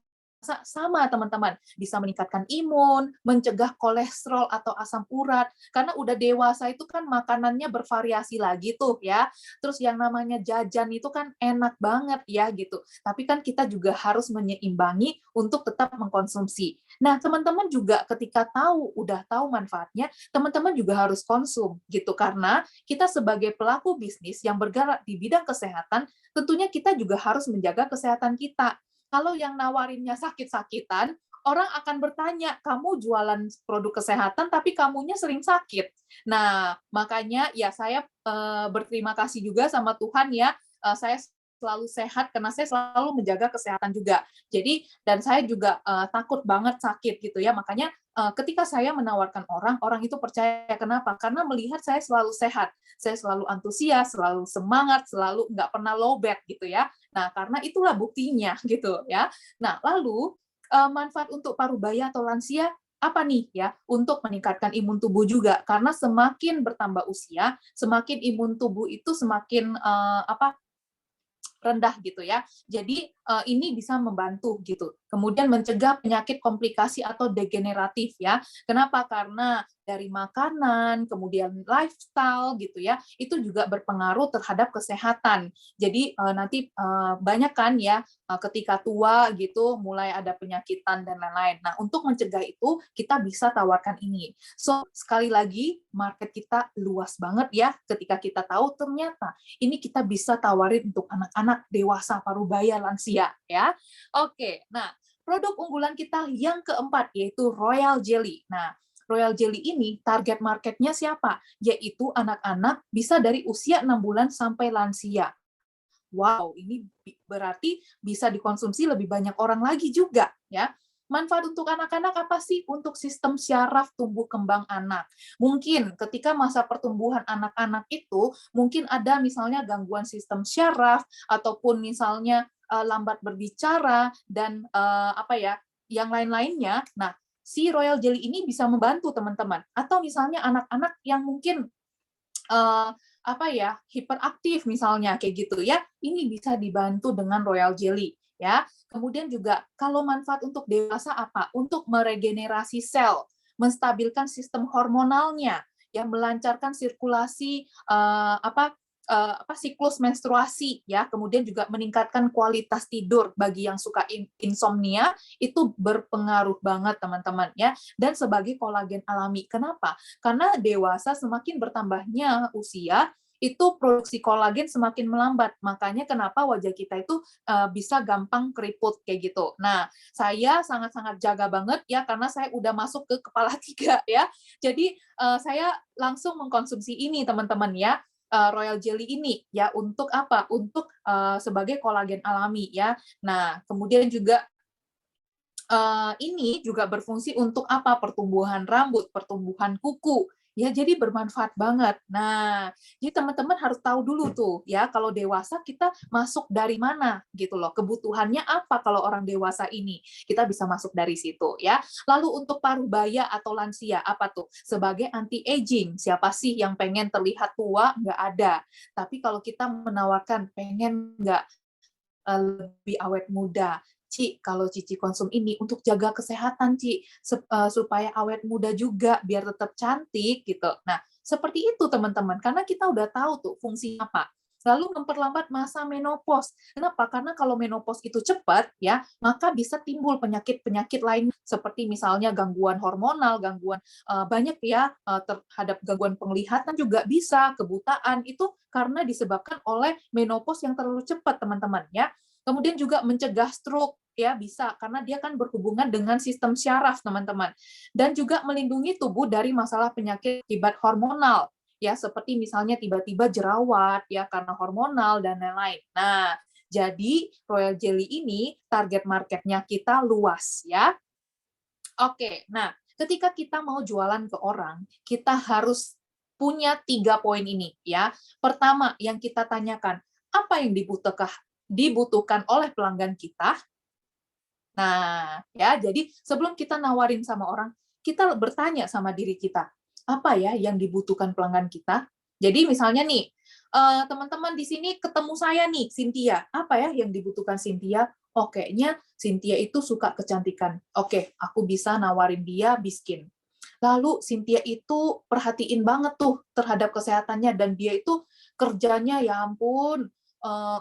sama teman-teman, bisa meningkatkan imun, mencegah kolesterol atau asam urat, karena udah dewasa itu kan makanannya bervariasi lagi tuh ya. Terus yang namanya jajan itu kan enak banget ya gitu. Tapi kan kita juga harus menyeimbangi untuk tetap mengkonsumsi. Nah, teman-teman juga ketika udah tahu manfaatnya, teman-teman juga harus konsum gitu karena kita sebagai pelaku bisnis yang bergerak di bidang kesehatan, tentunya kita juga harus menjaga kesehatan kita. Kalau yang nawarinnya sakit-sakitan, orang akan bertanya, kamu jualan produk kesehatan tapi kamunya sering sakit. Nah, makanya ya saya berterima kasih juga sama Tuhan ya, saya selalu sehat karena saya selalu menjaga kesehatan juga. Jadi dan saya juga takut banget sakit gitu ya. Makanya ketika saya menawarkan orang, orang itu percaya. Kenapa? Karena melihat saya selalu sehat, saya selalu antusias, selalu semangat, selalu nggak pernah lowbat gitu ya. Nah, karena itulah buktinya gitu ya. Nah, lalu manfaat untuk parubaya atau lansia apa nih ya untuk meningkatkan imun tubuh juga karena semakin bertambah usia, semakin imun tubuh itu semakin rendah gitu ya. Jadi ini bisa membantu gitu. Kemudian mencegah penyakit komplikasi atau degeneratif ya. Kenapa? Karena dari makanan, kemudian lifestyle gitu ya, itu juga berpengaruh terhadap kesehatan. Jadi nanti banyak kan ya ketika tua gitu mulai ada penyakitan dan lain-lain. Nah, untuk mencegah itu kita bisa tawarkan ini. So, sekali lagi market kita luas banget ya ketika kita tahu ternyata ini kita bisa tawarin untuk anak-anak, dewasa, parubaya, lansia ya. Oke, nah produk unggulan kita yang keempat yaitu Royal Jelly. Nah, Royal Jelly ini target marketnya siapa? Yaitu anak-anak bisa dari usia 6 bulan sampai lansia. Wow, ini berarti bisa dikonsumsi lebih banyak orang lagi juga ya. Manfaat untuk anak-anak apa sih? Untuk sistem syaraf tumbuh kembang anak. Mungkin ketika masa pertumbuhan anak-anak itu, mungkin ada misalnya gangguan sistem syaraf, ataupun misalnya lambat berbicara, dan yang lain-lainnya. Nah, si Royal Jelly ini bisa membantu teman-teman. Atau misalnya anak-anak yang mungkin hiperaktif misalnya kayak gitu ya, ini bisa dibantu dengan Royal Jelly ya. Kemudian juga kalau manfaat untuk dewasa apa? Untuk meregenerasi sel, menstabilkan sistem hormonalnya, yang melancarkan sirkulasi siklus menstruasi ya, kemudian juga meningkatkan kualitas tidur bagi yang suka insomnia, itu berpengaruh banget teman-teman ya, dan sebagai kolagen alami. Kenapa? Karena dewasa semakin bertambahnya usia, itu produksi kolagen semakin melambat. Makanya kenapa wajah kita itu bisa gampang keriput kayak gitu. Nah, saya sangat-sangat jaga banget ya karena saya udah masuk ke kepala 3 ya. Jadi saya langsung mengkonsumsi ini teman-teman ya. Royal Jelly ini ya untuk apa? Untuk sebagai kolagen alami ya. Nah, kemudian juga ini juga berfungsi untuk apa? Pertumbuhan rambut, pertumbuhan kuku Ya, jadi bermanfaat banget. Nah, jadi teman-teman harus tahu dulu tuh ya, kalau dewasa kita masuk dari mana gitu loh. Kebutuhannya apa kalau orang dewasa ini? Kita bisa masuk dari situ ya. Lalu untuk parubaya atau lansia apa tuh? Sebagai anti aging. Siapa sih yang pengen terlihat tua? Nggak ada. Tapi kalau kita menawarkan pengen nggak lebih awet muda. Ci, kalau Cici konsum ini untuk jaga kesehatan, Ci, supaya awet muda juga, biar tetap cantik gitu. Nah, seperti itu teman-teman, karena kita udah tahu tuh fungsinya apa. Lalu memperlambat masa menopause. Kenapa? Karena kalau menopause itu cepat, ya, maka bisa timbul penyakit-penyakit lain seperti misalnya gangguan hormonal, gangguan banyak ya terhadap gangguan penglihatan juga bisa, kebutaan itu karena disebabkan oleh menopause yang terlalu cepat, teman-teman ya. Kemudian juga mencegah stroke, ya bisa, karena dia kan berhubungan dengan sistem syaraf, teman-teman. Dan juga melindungi tubuh dari masalah penyakit akibat hormonal, ya seperti misalnya tiba-tiba jerawat, ya karena hormonal, dan lain-lain. Nah, jadi Royal Jelly ini target marketnya kita luas, ya. Oke, nah ketika kita mau jualan ke orang, kita harus punya 3 poin ini, ya. Pertama, yang kita tanyakan, apa yang dibutuhkan oleh pelanggan kita. Nah, ya, jadi sebelum kita nawarin sama orang, kita bertanya sama diri kita, apa ya yang dibutuhkan pelanggan kita? Jadi misalnya nih, teman-teman di sini ketemu saya nih, Cynthia. Apa ya yang dibutuhkan Cynthia? Oh, kayaknya Cynthia itu suka kecantikan. Oke, aku bisa nawarin dia biskin. Lalu Cynthia itu perhatiin banget tuh terhadap kesehatannya, dan dia itu kerjanya ya ampun,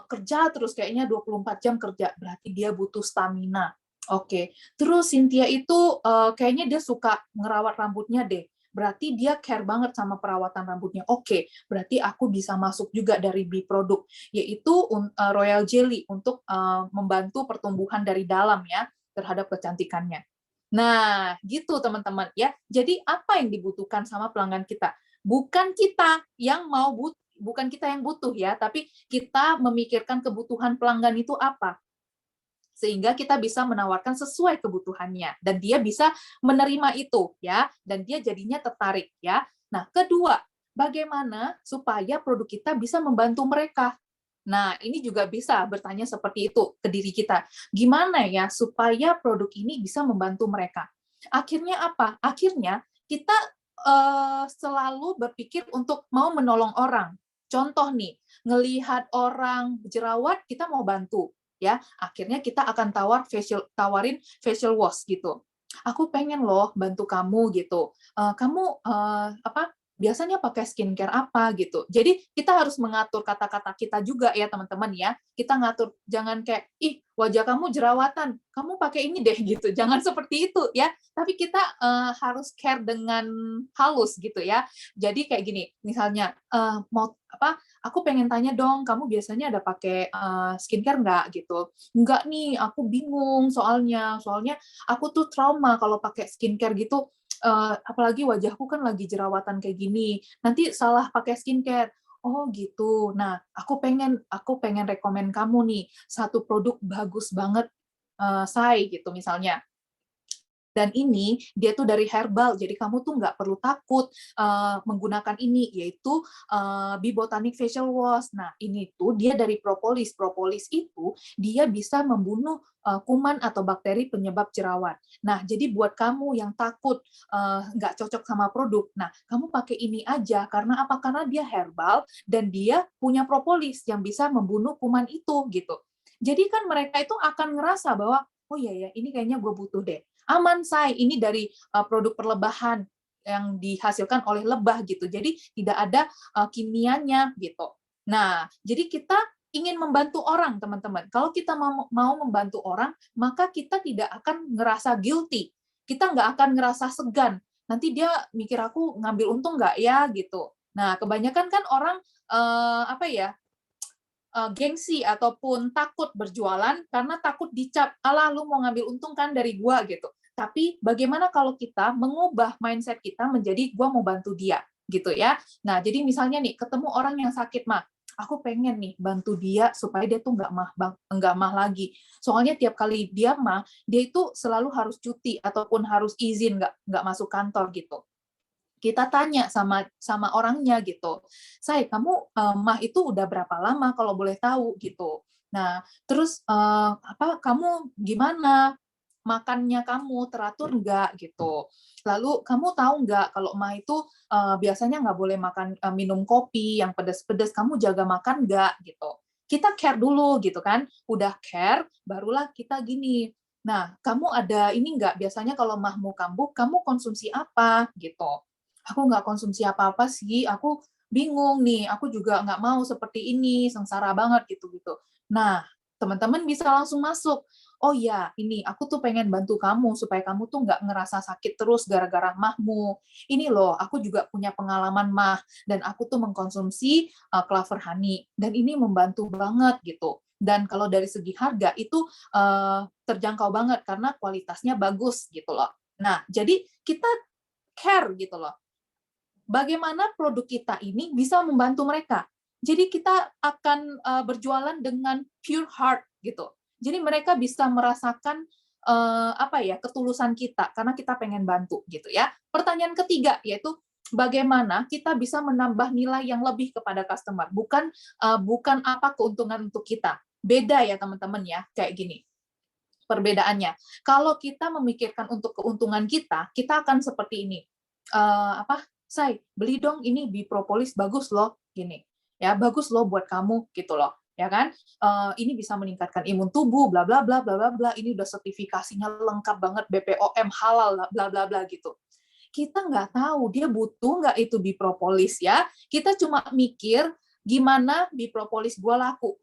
kerja terus kayaknya 24 jam kerja, berarti dia butuh stamina. Oke, terus Cynthia itu kayaknya dia suka ngerawat rambutnya deh, berarti dia care banget sama perawatan rambutnya. Oke, berarti aku bisa masuk juga dari B produk, yaitu Royal Jelly untuk membantu pertumbuhan dari dalam ya terhadap kecantikannya. Nah, gitu teman-teman ya. Jadi apa yang dibutuhkan sama pelanggan kita? Bukan kita yang bukan kita yang butuh ya, tapi kita memikirkan kebutuhan pelanggan itu apa, sehingga kita bisa menawarkan sesuai kebutuhannya dan dia bisa menerima itu ya, dan dia jadinya tertarik ya. Nah, kedua, bagaimana supaya produk kita bisa membantu mereka. Nah, ini juga bisa bertanya seperti itu ke diri kita. Gimana ya supaya produk ini bisa membantu mereka? Akhirnya apa? Akhirnya kita selalu berpikir untuk mau menolong orang. Contoh nih, ngelihat orang jerawat, kita mau bantu ya, akhirnya kita akan tawarin facial wash gitu. Aku pengen loh bantu kamu gitu. Kamu apa biasanya pakai skincare apa gitu. Jadi kita harus mengatur kata-kata kita juga ya teman-teman ya. Kita ngatur, jangan kayak ih wajah kamu jerawatan, kamu pakai ini deh gitu. Jangan seperti itu ya. Tapi kita harus care dengan halus gitu ya. Jadi kayak gini, misalnya mau apa? Aku pengen tanya dong, kamu biasanya ada pakai skincare nggak gitu? Nggak nih, aku bingung soalnya aku tuh trauma kalau pakai skincare gitu, apalagi wajahku kan lagi jerawatan kayak gini, nanti salah pakai skincare. Oh gitu. Nah, aku pengen rekomen kamu nih satu produk bagus banget, Say gitu misalnya. Dan ini dia tuh dari herbal, jadi kamu tuh nggak perlu takut menggunakan ini, yaitu Bee Botanic Facial Wash. Nah, ini tuh dia dari propolis. Propolis itu dia bisa membunuh kuman atau bakteri penyebab jerawat. Nah, jadi buat kamu yang takut nggak cocok sama produk, nah kamu pakai ini aja. Karena apa? Karena dia herbal dan dia punya propolis yang bisa membunuh kuman itu gitu. Jadi kan mereka itu akan ngerasa bahwa oh iya ya, ini kayaknya gue butuh deh. Aman, Say, ini dari produk perlebahan yang dihasilkan oleh lebah gitu. Jadi tidak ada kimianya gitu. Nah, jadi kita ingin membantu orang, teman-teman. Kalau kita mau membantu orang, maka kita tidak akan ngerasa guilty. Kita nggak akan ngerasa segan. Nanti dia mikir aku ngambil untung nggak ya gitu. Nah, kebanyakan kan orang apa ya, gengsi ataupun takut berjualan karena takut dicap, alah lu mau ngambil untung kan dari gua gitu. Tapi bagaimana kalau kita mengubah mindset kita menjadi gua mau bantu dia gitu ya. Nah, jadi misalnya nih ketemu orang yang sakit mah, aku pengen nih bantu dia supaya dia tuh nggak mah lagi. Soalnya tiap kali dia mah, dia itu selalu harus cuti ataupun harus izin nggak masuk kantor gitu. Kita tanya sama orangnya gitu, "Say, kamu mah itu udah berapa lama kalau boleh tahu?" gitu. Nah, terus "Kamu gimana? Makannya kamu teratur nggak?" gitu. Lalu, "Kamu tahu nggak kalau mah itu biasanya nggak boleh makan minum kopi yang pedas-pedas, kamu jaga makan nggak?" gitu. Kita care dulu gitu kan, udah care, barulah kita gini, "Nah, kamu ada ini nggak, biasanya kalau mahmu kambuh, kamu konsumsi apa?" gitu. "Aku nggak konsumsi apa-apa sih, aku bingung nih, aku juga nggak mau seperti ini, sengsara banget," gitu-gitu. Nah, teman-teman bisa langsung masuk, "Oh ya, ini aku tuh pengen bantu kamu supaya kamu tuh nggak ngerasa sakit terus gara-gara mahmu. Ini loh, aku juga punya pengalaman mah, dan aku tuh mengkonsumsi clover honey, dan ini membantu banget," gitu. Dan kalau dari segi harga itu terjangkau banget karena kualitasnya bagus gitu loh. Nah, jadi kita care gitu loh. Bagaimana produk kita ini bisa membantu mereka. Jadi kita akan berjualan dengan pure heart gitu. Jadi mereka bisa merasakan apa ya, ketulusan kita karena kita pengen bantu gitu ya. Pertanyaan ketiga yaitu bagaimana kita bisa menambah nilai yang lebih kepada customer, bukan apa keuntungan untuk kita. Beda ya teman-teman ya, kayak gini perbedaannya. Kalau kita memikirkan untuk keuntungan kita, kita akan seperti ini. Apa, "Say, beli dong ini Bipropolis bagus loh," gini. Ya, "Bagus loh buat kamu," gitu loh, ya kan. "Ini bisa meningkatkan imun tubuh, bla bla bla bla bla bla, ini udah sertifikasinya lengkap banget, BPOM halal, bla bla bla," gitu. Kita nggak tahu dia butuh nggak itu Bipropolis ya. Kita cuma mikir gimana Bipropolis gua laku,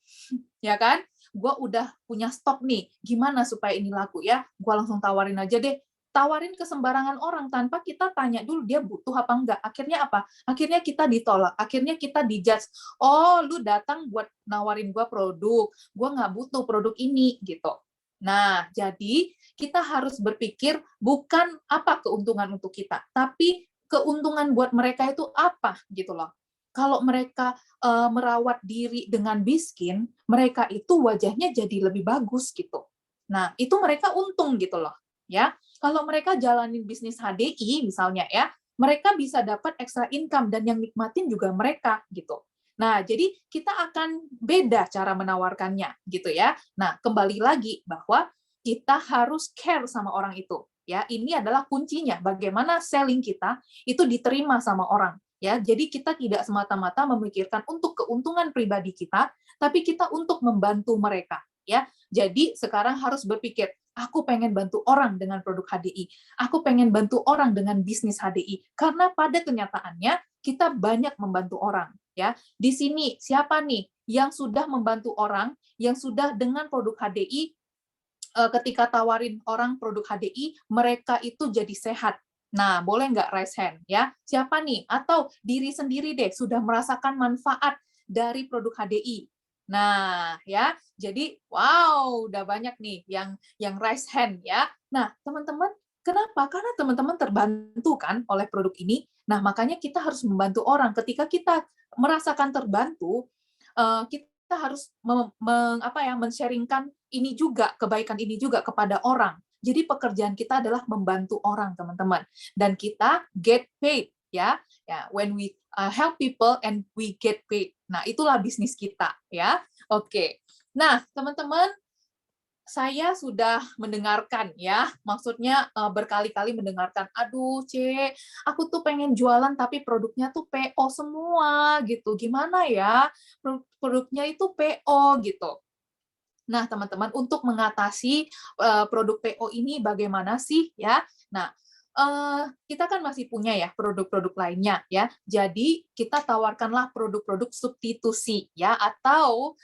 ya kan? Gua udah punya stok nih, gimana supaya ini laku ya? Gua langsung tawarin aja deh. Tawarin ke sembarangan orang tanpa kita tanya dulu dia butuh apa enggak. Akhirnya apa? Akhirnya kita ditolak, akhirnya kita dijudge. "Oh, lu datang buat nawarin gua produk, gua nggak butuh produk ini," gitu. Nah, jadi kita harus berpikir bukan apa keuntungan untuk kita, tapi keuntungan buat mereka itu apa gitu loh. Kalau mereka merawat diri dengan Biskin, mereka itu wajahnya jadi lebih bagus gitu. Nah, itu mereka untung gitu loh, ya. Kalau mereka jalanin bisnis HDI misalnya ya, mereka bisa dapat extra income dan yang nikmatin juga mereka gitu. Nah, jadi kita akan beda cara menawarkannya gitu ya. Nah, kembali lagi bahwa kita harus care sama orang itu. Ya, ini adalah kuncinya. Bagaimana selling kita itu diterima sama orang. Ya, jadi kita tidak semata-mata memikirkan untuk keuntungan pribadi kita, tapi kita untuk membantu mereka. Ya, jadi sekarang harus berpikir, aku pengen bantu orang dengan produk HDI, aku pengen bantu orang dengan bisnis HDI, karena pada kenyataannya kita banyak membantu orang. Ya, di sini siapa nih yang sudah membantu orang, yang sudah dengan produk HDI ketika tawarin orang produk HDI, mereka itu jadi sehat. Nah, boleh nggak raise hand ya? Siapa nih? Atau diri sendiri deh sudah merasakan manfaat dari produk HDI. Nah, ya. Jadi, wow, udah banyak nih yang raise hand ya. Nah, teman-teman, kenapa? Karena teman-teman terbantu kan oleh produk ini. Nah, makanya kita harus membantu orang. Ketika kita merasakan terbantu, kita harus men-sharingkan ini juga, kebaikan ini juga kepada orang. Jadi pekerjaan kita adalah membantu orang, teman-teman. Dan kita get paid, ya. Ya, when we help people and we get paid. Nah, itulah bisnis kita, ya. Oke. Nah, teman-teman, saya sudah mendengarkan ya, maksudnya berkali-kali mendengarkan, "Aduh, C, aku tuh pengen jualan tapi produknya tuh PO semua," gitu. "Gimana ya? Produknya itu PO," gitu. Nah, teman-teman, untuk mengatasi produk PO ini bagaimana sih ya? Nah, kita kan masih punya ya produk-produk lainnya ya. Jadi kita tawarkanlah produk-produk substitusi ya, atau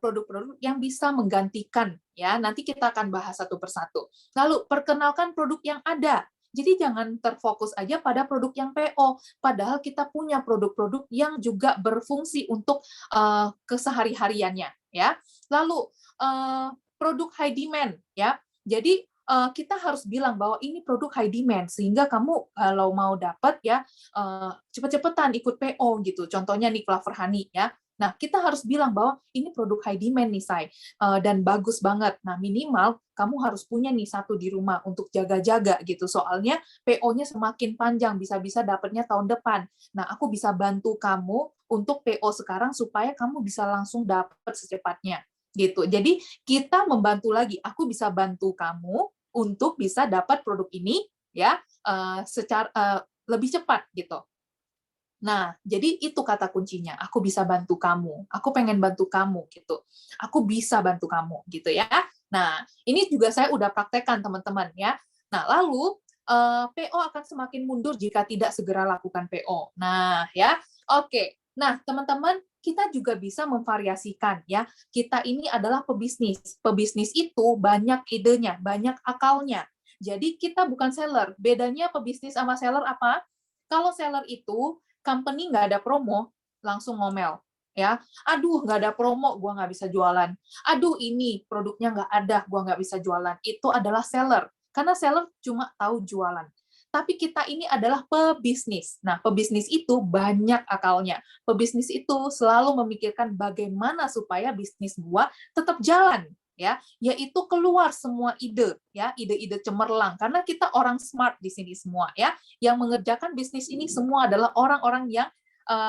produk-produk yang bisa menggantikan ya. Nanti kita akan bahas satu persatu. Lalu perkenalkan produk yang ada. Jadi jangan terfokus aja pada produk yang PO, padahal kita punya produk-produk yang juga berfungsi untuk kesehari-hariannya ya. Lalu produk high demand ya. Jadi kita harus bilang bahwa ini produk high demand sehingga kamu kalau mau dapat ya cepet-cepetan ikut PO gitu. Contohnya nih Clover Honey ya. Nah, kita harus bilang bahwa ini produk high demand nih, Say, dan bagus banget. Nah, minimal kamu harus punya nih satu di rumah untuk jaga-jaga gitu. Soalnya PO-nya semakin panjang, bisa-bisa dapatnya tahun depan. Nah, aku bisa bantu kamu untuk PO sekarang supaya kamu bisa langsung dapat secepatnya gitu. Jadi kita membantu lagi. Aku bisa bantu kamu untuk bisa dapat produk ini ya secara lebih cepat gitu. Nah, jadi itu kata kuncinya. Aku bisa bantu kamu. Aku pengen bantu kamu gitu. Aku bisa bantu kamu gitu ya. Nah, ini juga saya udah praktekkan teman-teman ya. Nah, lalu PO akan semakin mundur jika tidak segera lakukan PO. Nah, ya. Oke. Nah, teman-teman, kita juga bisa memvariasikan ya. Kita ini adalah pebisnis. Pebisnis itu banyak idenya, banyak akalnya. Jadi kita bukan seller. Bedanya pebisnis sama seller apa? Kalau seller itu company nggak ada promo, langsung ngomel. Ya, aduh nggak ada promo, gua nggak bisa jualan. Aduh ini produknya nggak ada, gua nggak bisa jualan. Itu adalah seller, karena seller cuma tahu jualan. Tapi kita ini adalah pebisnis. Nah, pebisnis itu banyak akalnya. Pebisnis itu selalu memikirkan bagaimana supaya bisnis gua tetap jalan, ya, yaitu keluar semua ide, ya, ide-ide cemerlang. Karena kita orang smart di sini semua, ya, yang mengerjakan bisnis ini semua adalah orang-orang yang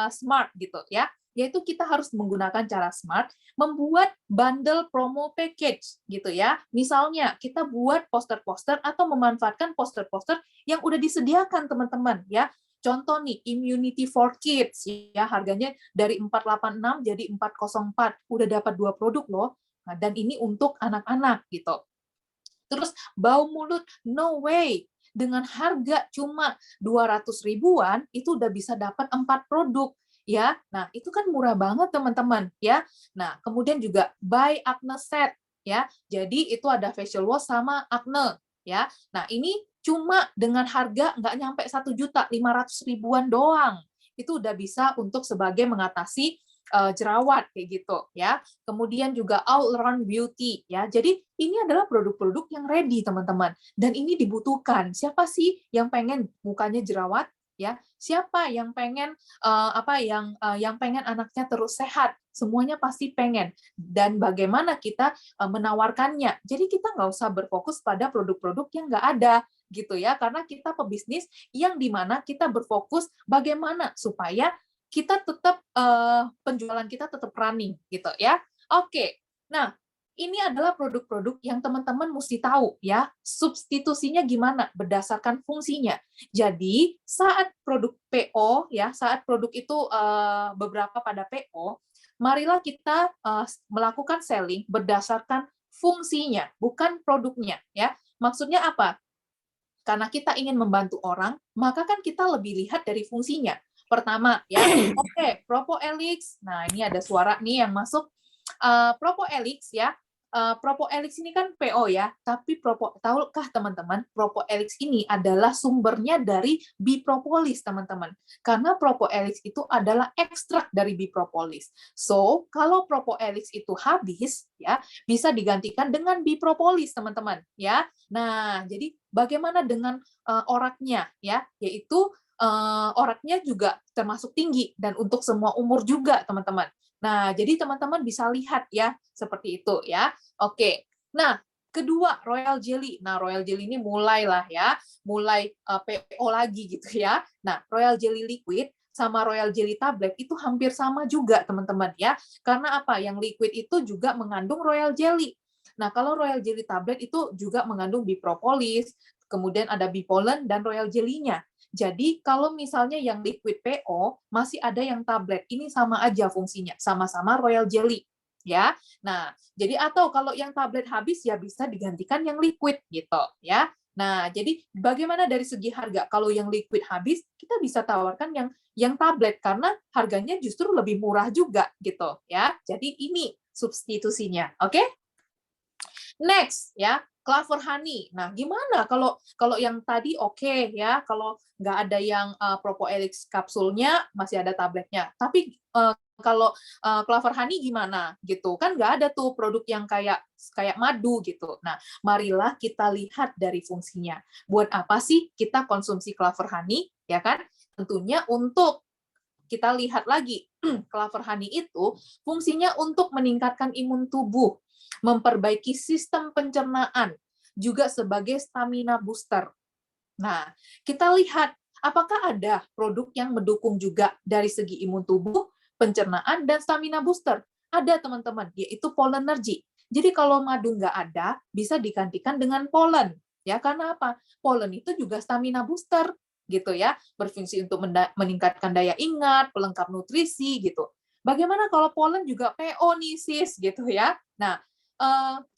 smart gitu ya. Yaitu kita harus menggunakan cara smart, membuat bundle promo package gitu ya. Misalnya kita buat poster-poster atau memanfaatkan poster-poster yang udah disediakan teman-teman ya. Contoh nih, Immunity for Kids ya, harganya dari 486 jadi 404. Udah dapat 2 produk loh. Nah, dan ini untuk anak-anak gitu. Terus bau mulut, no way. Dengan harga cuma 200 ribuan, itu udah bisa dapat 4 produk. Ya, nah itu kan murah banget teman-teman ya. Nah kemudian juga buy acne set ya. Jadi itu ada facial wash sama acne ya. Nah ini cuma dengan harga nggak nyampe 1.500.000 ribuan doang. Itu udah bisa untuk sebagai mengatasi jerawat kayak gitu ya. Kemudian juga all around beauty ya. Jadi ini adalah produk-produk yang ready teman-teman dan ini dibutuhkan. Siapa sih yang pengen mukanya jerawat ya? Siapa yang pengen yang pengen anaknya terus sehat? Semuanya pasti pengen. Dan bagaimana kita menawarkannya? Jadi kita nggak usah berfokus pada produk-produk yang nggak ada gitu ya, karena kita pebisnis yang dimana kita berfokus bagaimana supaya kita tetap penjualan kita tetap running gitu ya. Oke. Nah, ini adalah produk-produk yang teman-teman mesti tahu ya, substitusinya gimana berdasarkan fungsinya. Jadi, saat produk PO ya, saat produk itu beberapa pada PO, marilah kita melakukan selling berdasarkan fungsinya, bukan produknya ya. Maksudnya apa? Karena kita ingin membantu orang, maka kan kita lebih lihat dari fungsinya. Pertama, ya, oke, Propoelix. Nah, ini ada suara nih yang masuk. Propoelix ya. Propoelix ini kan PO ya, tapi tahukah teman-teman, Propoelix ini adalah sumbernya dari bipropolis, teman-teman. Karena Propoelix itu adalah ekstrak dari bipropolis. So, kalau Propoelix itu habis, ya, bisa digantikan dengan bipropolis, teman-teman, ya. Nah, jadi bagaimana dengan oraknya, ya, yaitu oraknya juga termasuk tinggi dan untuk semua umur juga, teman-teman. Nah, jadi teman-teman bisa lihat ya, seperti itu ya. Oke. Nah, kedua, Royal Jelly. Nah, Royal Jelly ini mulailah ya, mulai PO lagi gitu ya. Nah, Royal Jelly Liquid sama Royal Jelly Tablet itu hampir sama juga, teman-teman ya. Karena apa? Yang liquid itu juga mengandung Royal Jelly. Nah, kalau Royal Jelly Tablet itu juga mengandung bipropolis, kemudian ada bipolen dan Royal Jelly-nya. Jadi kalau misalnya yang liquid PO masih ada yang tablet, ini sama aja fungsinya, sama-sama Royal Jelly ya. Nah, jadi atau kalau yang tablet habis ya bisa digantikan yang liquid gitu ya. Nah, jadi bagaimana dari segi harga? Kalau yang liquid habis, kita bisa tawarkan yang tablet karena harganya justru lebih murah juga gitu ya. Jadi ini substitusinya, oke? Next ya, Clover Honey. Nah, gimana kalau kalau yang tadi oke ya, kalau nggak ada yang Propoelix kapsulnya, masih ada tabletnya. Tapi kalau Clover Honey gimana gitu? Kan nggak ada tuh produk yang kayak kayak madu gitu. Nah, marilah kita lihat dari fungsinya. Buat apa sih kita konsumsi Clover Honey? Ya kan? Tentunya untuk kita lihat lagi, Clover Honey itu fungsinya untuk meningkatkan imun tubuh, memperbaiki sistem pencernaan, juga sebagai stamina booster. Nah, kita lihat apakah ada produk yang mendukung juga dari segi imun tubuh, pencernaan, dan stamina booster. Ada, teman-teman, yaitu Pollenergy. Jadi kalau madu nggak ada, bisa digantikan dengan pollen. Ya, karena apa? Pollen itu juga stamina booster, gitu ya. Berfungsi untuk meningkatkan daya ingat, pelengkap nutrisi, gitu. Bagaimana kalau pollen juga PO nih, sis, gitu ya. Nah,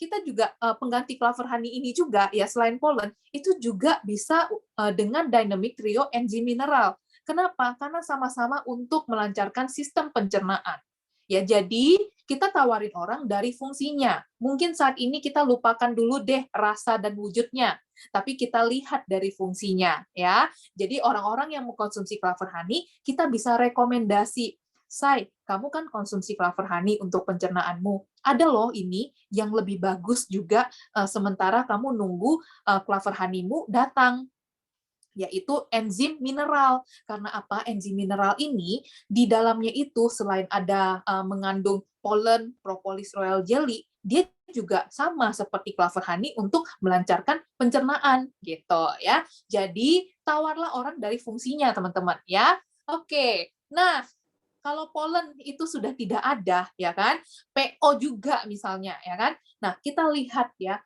kita juga pengganti Clover Honey ini juga ya selain pollen itu juga bisa dengan dynamic trio enzim mineral. Kenapa? Karena sama-sama untuk melancarkan sistem pencernaan. Ya, jadi kita tawarin orang dari fungsinya. Mungkin saat ini kita lupakan dulu deh rasa dan wujudnya, tapi kita lihat dari fungsinya ya. Jadi orang-orang yang mengkonsumsi Clover Honey, kita bisa rekomendasi, Say, kamu kan konsumsi Clover Honey untuk pencernaanmu. Ada loh ini yang lebih bagus juga sementara kamu nunggu Clover Honey-mu datang, yaitu enzim mineral. Karena apa? Enzim mineral ini di dalamnya itu selain ada mengandung pollen, propolis royal jelly, dia juga sama seperti Clover Honey untuk melancarkan pencernaan gitu ya. Jadi tawarlah orang dari fungsinya, teman-teman ya. Oke. Nah, kalau pollen itu sudah tidak ada, ya kan? PO juga misalnya, ya kan? Nah, kita lihat ya,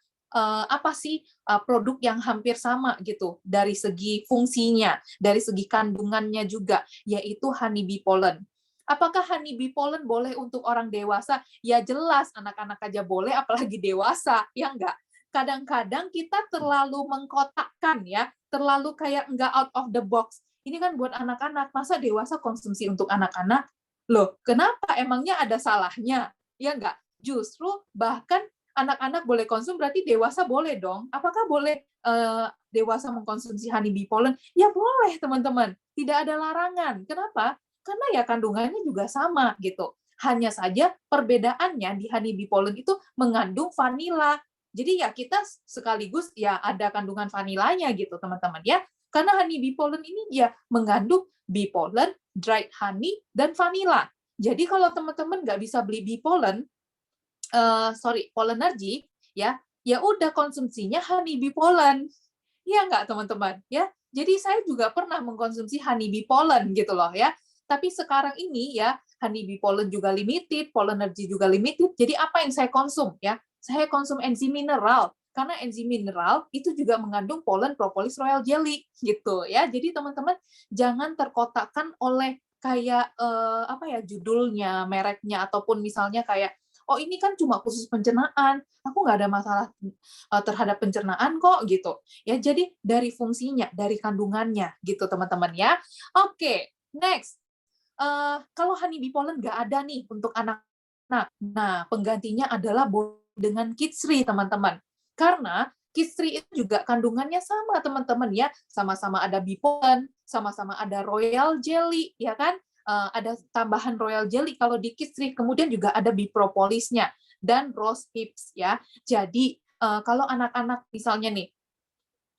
apa sih produk yang hampir sama gitu dari segi fungsinya, dari segi kandungannya juga, yaitu honeybee pollen. Apakah honeybee pollen boleh untuk orang dewasa? Ya jelas, anak-anak aja boleh, apalagi dewasa, ya enggak? Kadang-kadang kita terlalu mengkotakkan ya, terlalu kayak enggak out of the box. Ini kan buat anak-anak, masa dewasa konsumsi untuk anak-anak? Loh, kenapa? Emangnya ada salahnya? Ya enggak? Justru bahkan anak-anak boleh konsum, berarti dewasa boleh dong. Apakah boleh dewasa mengkonsumsi honeybee pollen? Ya boleh, teman-teman. Tidak ada larangan. Kenapa? Karena ya kandungannya juga sama gitu. Hanya saja perbedaannya di honeybee pollen itu mengandung vanila. Jadi ya kita sekaligus ya ada kandungan vanilanya gitu, teman-teman ya. Karena honeybee pollen ini ya mengandung bee pollen, dried honey, dan vanila. Jadi kalau teman-teman nggak bisa beli bee pollen, Pollenergy, ya udah konsumsinya honeybee pollen. Iya nggak, teman-teman? Ya, jadi saya juga pernah mengkonsumsi honeybee pollen gitu loh ya. Tapi sekarang ini ya honeybee pollen juga limited, Pollenergy juga limited. Jadi apa yang saya konsum ya? Saya konsum enzim mineral karena enzim mineral itu juga mengandung pollen propolis royal jelly gitu ya. Jadi teman-teman jangan terkotakkan oleh kayak apa ya judulnya, mereknya ataupun misalnya kayak oh ini kan cuma khusus pencernaan, aku nggak ada masalah terhadap pencernaan kok gitu. Ya jadi dari fungsinya, dari kandungannya gitu teman-teman ya. Oke, next. Kalau honeybee pollen nggak ada nih untuk anak. Nah, penggantinya adalah dengan Kids Free, teman-teman. Karena Kids Free itu juga kandungannya sama, teman-teman ya. Sama-sama ada bee pollen, sama-sama ada royal jelly, ya kan? Ada tambahan royal jelly kalau di Kids Free. Kemudian juga ada bee propolisnya dan rose hips ya. Jadi kalau anak-anak misalnya nih,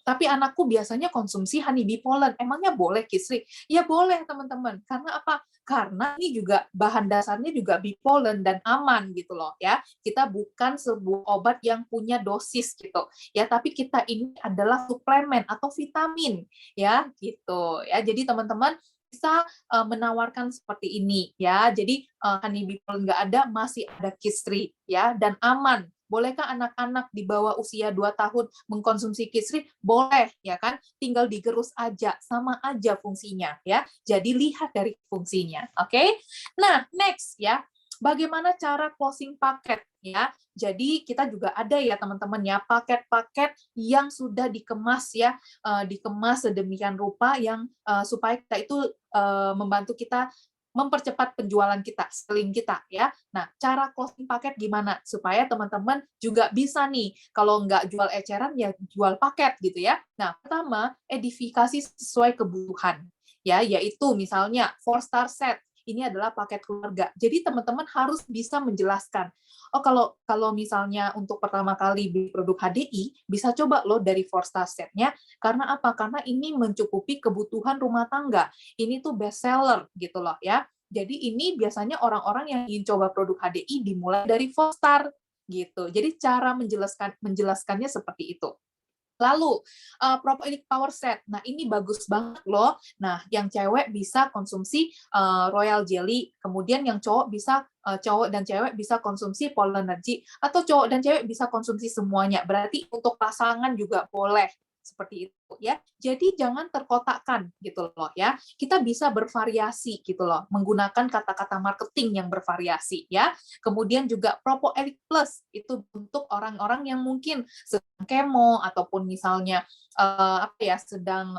tapi anakku biasanya konsumsi honeybee pollen. Emangnya boleh Kids Free? Ya boleh, teman-teman. Karena apa? Karena ini juga bahan dasarnya juga bee pollen dan aman gitu loh ya. Kita bukan sebuah obat yang punya dosis gitu. Ya, tapi kita ini adalah suplemen atau vitamin ya gitu. Ya, jadi teman-teman bisa menawarkan seperti ini ya. Jadi honeybee pollen nggak ada, masih ada Kids Free ya dan aman. Bolehkah anak-anak di bawah usia 2 tahun mengkonsumsi Kids Free? Boleh, ya kan? Tinggal digerus aja, sama aja fungsinya, ya. Jadi lihat dari fungsinya, oke? Nah, next ya, bagaimana cara closing paket ya? Jadi kita juga ada ya teman-teman ya paket-paket yang sudah dikemas ya, dikemas sedemikian rupa yang supaya kita itu membantu kita mempercepat penjualan kita, selling kita ya. Nah, cara closing paket gimana? Supaya teman-teman juga bisa nih, kalau nggak jual eceran ya jual paket gitu ya. Nah, pertama, edifikasi sesuai kebutuhan. Ya, yaitu misalnya 4-star set. ini adalah paket keluarga. Jadi teman-teman harus bisa menjelaskan. Oh, kalau misalnya untuk pertama kali beli produk HDI, bisa coba loh dari 4-star setnya. Karena apa? Karena ini mencukupi kebutuhan rumah tangga. Ini tuh best seller gitu loh ya. Jadi ini biasanya orang-orang yang ingin coba produk HDI dimulai dari 4-star gitu. Jadi cara menjelaskannya seperti itu. Lalu, Propoilic Power Set. Nah, ini bagus banget loh. Nah, yang cewek bisa konsumsi Royal Jelly, kemudian yang cowok bisa cowok dan cewek bisa konsumsi Polenergy, atau cowok dan cewek bisa konsumsi semuanya. Berarti untuk pasangan juga boleh seperti itu ya. Jadi jangan terkotakkan gitu loh ya. Kita bisa bervariasi gitu loh, menggunakan kata-kata marketing yang bervariasi ya. Kemudian juga Propoilic Plus itu untuk orang-orang yang mungkin sedang kemo ataupun misalnya sedang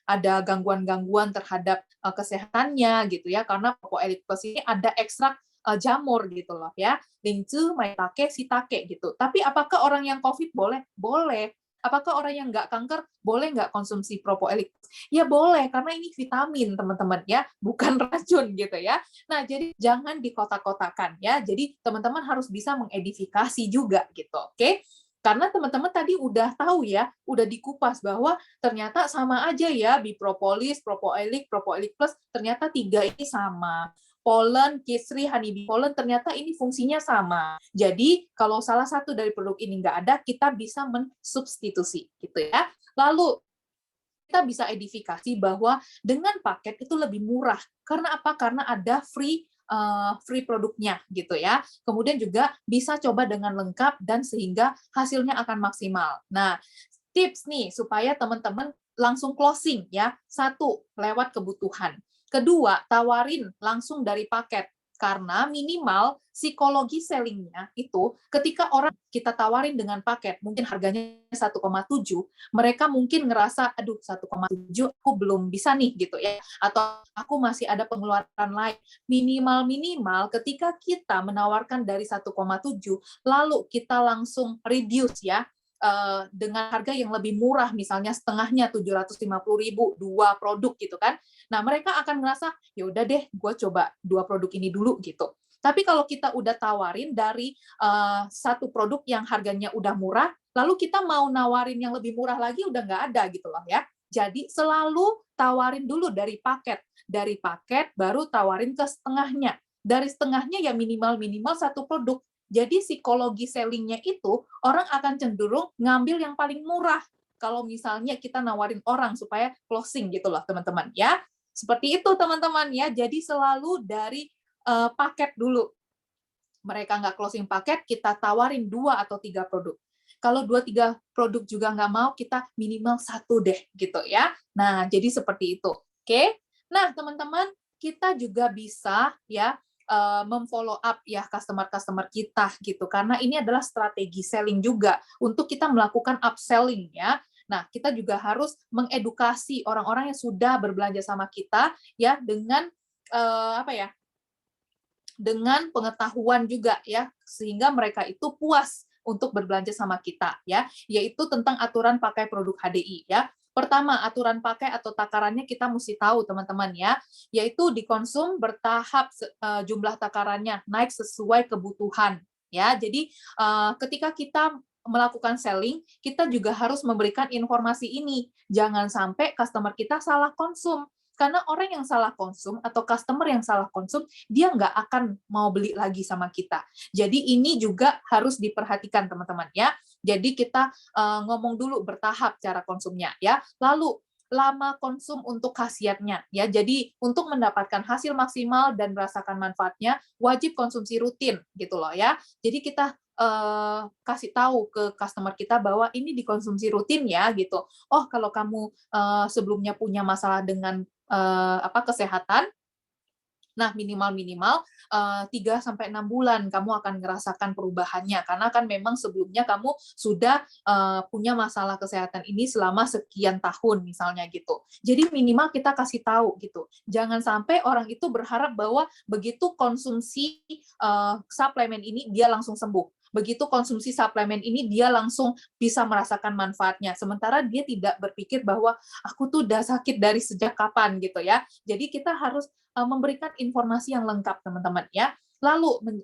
ada gangguan-gangguan terhadap kesehatannya gitu ya, karena Propoilic Plus ini ada ekstrak jamur gitu loh ya, lingzu, maitake, shiitake gitu. Tapi apakah orang yang COVID boleh? Boleh. Apakah orang yang nggak kanker boleh nggak konsumsi Propoilic? Ya boleh, karena ini vitamin teman-teman ya, bukan racun gitu ya. Nah, jadi jangan dikotak-kotakan ya. Jadi teman-teman harus bisa mengedifikasi juga gitu, oke? Karena teman-teman tadi udah tahu ya, udah dikupas bahwa ternyata sama aja ya, Bipropolis, Propoilic, Propoilic Plus, ternyata 3 ini sama. Pollen, Kidsri, Honeybee Pollen, ternyata ini fungsinya sama. Jadi, kalau salah satu dari produk ini nggak ada, kita bisa mensubstitusi, gitu ya. Lalu, kita bisa edifikasi bahwa dengan paket itu lebih murah. Karena apa? Karena ada free produknya gitu ya. Kemudian juga bisa coba dengan lengkap dan sehingga hasilnya akan maksimal. Nah, tips nih supaya teman-teman langsung closing ya. 1, lewat kebutuhan. Kedua, tawarin langsung dari paket. Karena minimal psikologi sellingnya itu ketika orang kita tawarin dengan paket, mungkin harganya 1,7, mereka mungkin ngerasa, aduh 1,7 aku belum bisa nih gitu ya, atau aku masih ada pengeluaran lain. Minimal ketika kita menawarkan dari 1,7, lalu kita langsung reduce ya, dengan harga yang lebih murah, misalnya setengahnya 750.000, 2 produk gitu kan. Nah, mereka akan ngerasa, ya udah deh, gue coba 2 produk ini dulu gitu. Tapi kalau kita udah tawarin dari satu produk yang harganya udah murah, lalu kita mau nawarin yang lebih murah lagi udah nggak ada gitu loh ya. Jadi selalu tawarin dulu dari paket baru tawarin ke setengahnya. Dari setengahnya ya minimal satu produk. Jadi psikologi sellingnya itu orang akan cenderung ngambil yang paling murah. Kalau misalnya kita nawarin orang supaya closing gitu loh teman-teman ya. Seperti itu teman-teman ya. Jadi selalu dari paket dulu. Mereka nggak closing paket, kita tawarin 2 atau 3 produk. Kalau 2-3 produk juga nggak mau, kita minimal 1 deh gitu ya. Nah, jadi seperti itu. Oke. Nah, teman-teman, kita juga bisa ya memfollow up ya customer-customer kita gitu. Karena ini adalah strategi selling juga untuk kita melakukan upselling ya. Nah, kita juga harus mengedukasi orang-orang yang sudah berbelanja sama kita ya dengan dengan pengetahuan juga ya, sehingga mereka itu puas untuk berbelanja sama kita ya, yaitu tentang aturan pakai produk HDI ya. Pertama, aturan pakai atau takarannya kita mesti tahu teman-teman ya, yaitu dikonsum bertahap jumlah takarannya naik sesuai kebutuhan ya. Jadi ketika kita melakukan selling, kita juga harus memberikan informasi ini. Jangan sampai customer kita salah konsum. Karena orang yang salah konsum atau customer yang salah konsum, dia nggak akan mau beli lagi sama kita. Jadi ini juga harus diperhatikan teman-teman ya. Jadi kita ngomong dulu bertahap cara konsumnya ya. Lalu lama konsum untuk khasiatnya ya. Jadi untuk mendapatkan hasil maksimal dan merasakan manfaatnya wajib konsumsi rutin gitu loh ya. Jadi kita kasih tahu ke customer kita bahwa ini dikonsumsi rutin ya gitu. Oh, kalau kamu sebelumnya punya masalah dengan kesehatan, nah minimal 3-6 bulan kamu akan merasakan perubahannya karena kan memang sebelumnya kamu sudah punya masalah kesehatan ini selama sekian tahun misalnya gitu. Jadi minimal kita kasih tahu gitu. Jangan sampai orang itu berharap bahwa begitu konsumsi suplemen ini dia langsung sembuh. Begitu konsumsi suplemen ini dia langsung bisa merasakan manfaatnya. Sementara dia tidak berpikir bahwa aku tuh udah sakit dari sejak kapan gitu ya. Jadi kita harus memberikan informasi yang lengkap, teman-teman ya. Lalu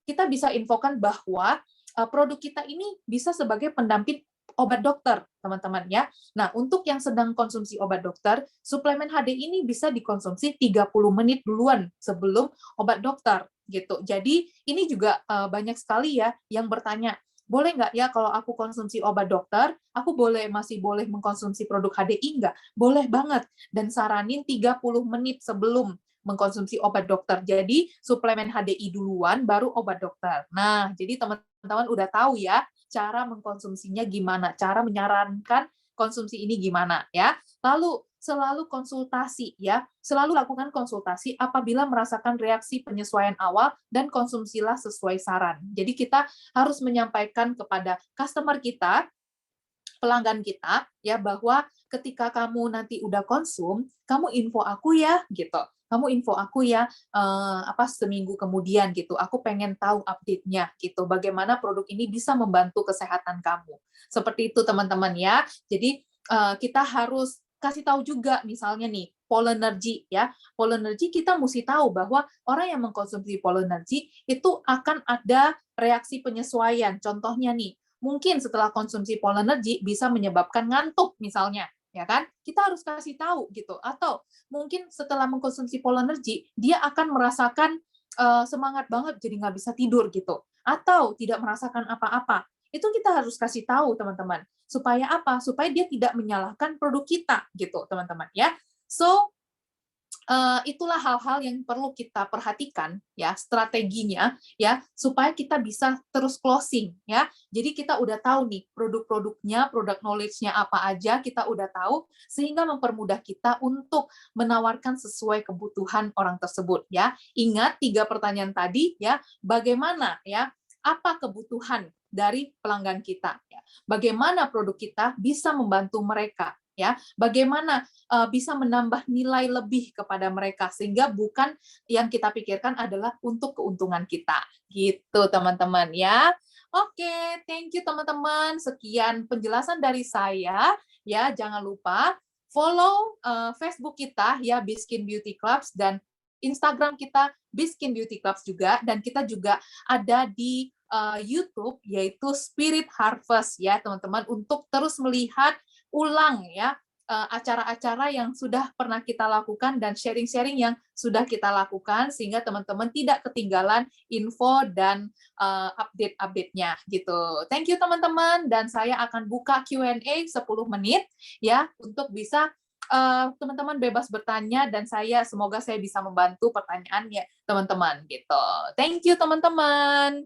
kita bisa infokan bahwa produk kita ini bisa sebagai pendamping obat dokter, teman-teman ya. Nah, untuk yang sedang konsumsi obat dokter, suplemen HD ini bisa dikonsumsi 30 menit duluan sebelum obat dokter gitu. Jadi ini juga banyak sekali ya yang bertanya, boleh nggak ya kalau aku konsumsi obat dokter, aku masih boleh mengkonsumsi produk HDI nggak? Boleh banget. Dan saranin 30 menit sebelum mengkonsumsi obat dokter. Jadi suplemen HDI duluan, baru obat dokter. Nah, jadi teman-teman udah tahu ya cara mengkonsumsinya gimana, cara menyarankan konsumsi ini gimana ya. Lalu selalu konsultasi ya, selalu lakukan konsultasi apabila merasakan reaksi penyesuaian awal dan konsumsilah sesuai saran. Jadi kita harus menyampaikan kepada customer kita, pelanggan kita ya, bahwa ketika kamu nanti udah konsum, kamu info aku ya gitu. Kamu info aku ya seminggu kemudian gitu. Aku pengen tahu update-nya gitu. Bagaimana produk ini bisa membantu kesehatan kamu. Seperti itu teman-teman ya. Jadi kita harus kasih tahu juga misalnya nih Polenergy ya. Polenergy kita mesti tahu bahwa orang yang mengkonsumsi Polenergy itu akan ada reaksi penyesuaian. Contohnya nih, mungkin setelah konsumsi Polenergy bisa menyebabkan ngantuk misalnya, ya kan? Kita harus kasih tahu gitu. Atau mungkin setelah mengkonsumsi Polenergy dia akan merasakan semangat banget jadi nggak bisa tidur gitu. Atau tidak merasakan apa-apa. Itu kita harus kasih tahu teman-teman. Supaya apa? Supaya dia tidak menyalahkan produk kita gitu, teman-teman ya. So itulah hal-hal yang perlu kita perhatikan ya, strateginya ya, supaya kita bisa terus closing ya. Jadi kita udah tahu nih produk-produknya, produk knowledge-nya apa aja, kita udah tahu sehingga mempermudah kita untuk menawarkan sesuai kebutuhan orang tersebut ya. Ingat 3 pertanyaan tadi ya, bagaimana ya, apa kebutuhan dari pelanggan kita ya. Bagaimana produk kita bisa membantu mereka ya. Bagaimana bisa menambah nilai lebih kepada mereka sehingga bukan yang kita pikirkan adalah untuk keuntungan kita gitu teman-teman ya. Oke, thank you teman-teman, sekian penjelasan dari saya ya. Jangan lupa follow Facebook kita ya, Biskin Beauty Clubs, dan Instagram kita Biskin Beauty Clubs juga, dan kita juga ada di YouTube yaitu Spirit Harvest ya teman-teman, untuk terus melihat ulang ya acara-acara yang sudah pernah kita lakukan dan sharing-sharing yang sudah kita lakukan sehingga teman-teman tidak ketinggalan info dan update-update-nya gitu. Thank you teman-teman, dan saya akan buka Q&A 10 menit ya untuk bisa teman-teman bebas bertanya, dan semoga saya bisa membantu pertanyaannya teman-teman gitu. Thank you teman-teman.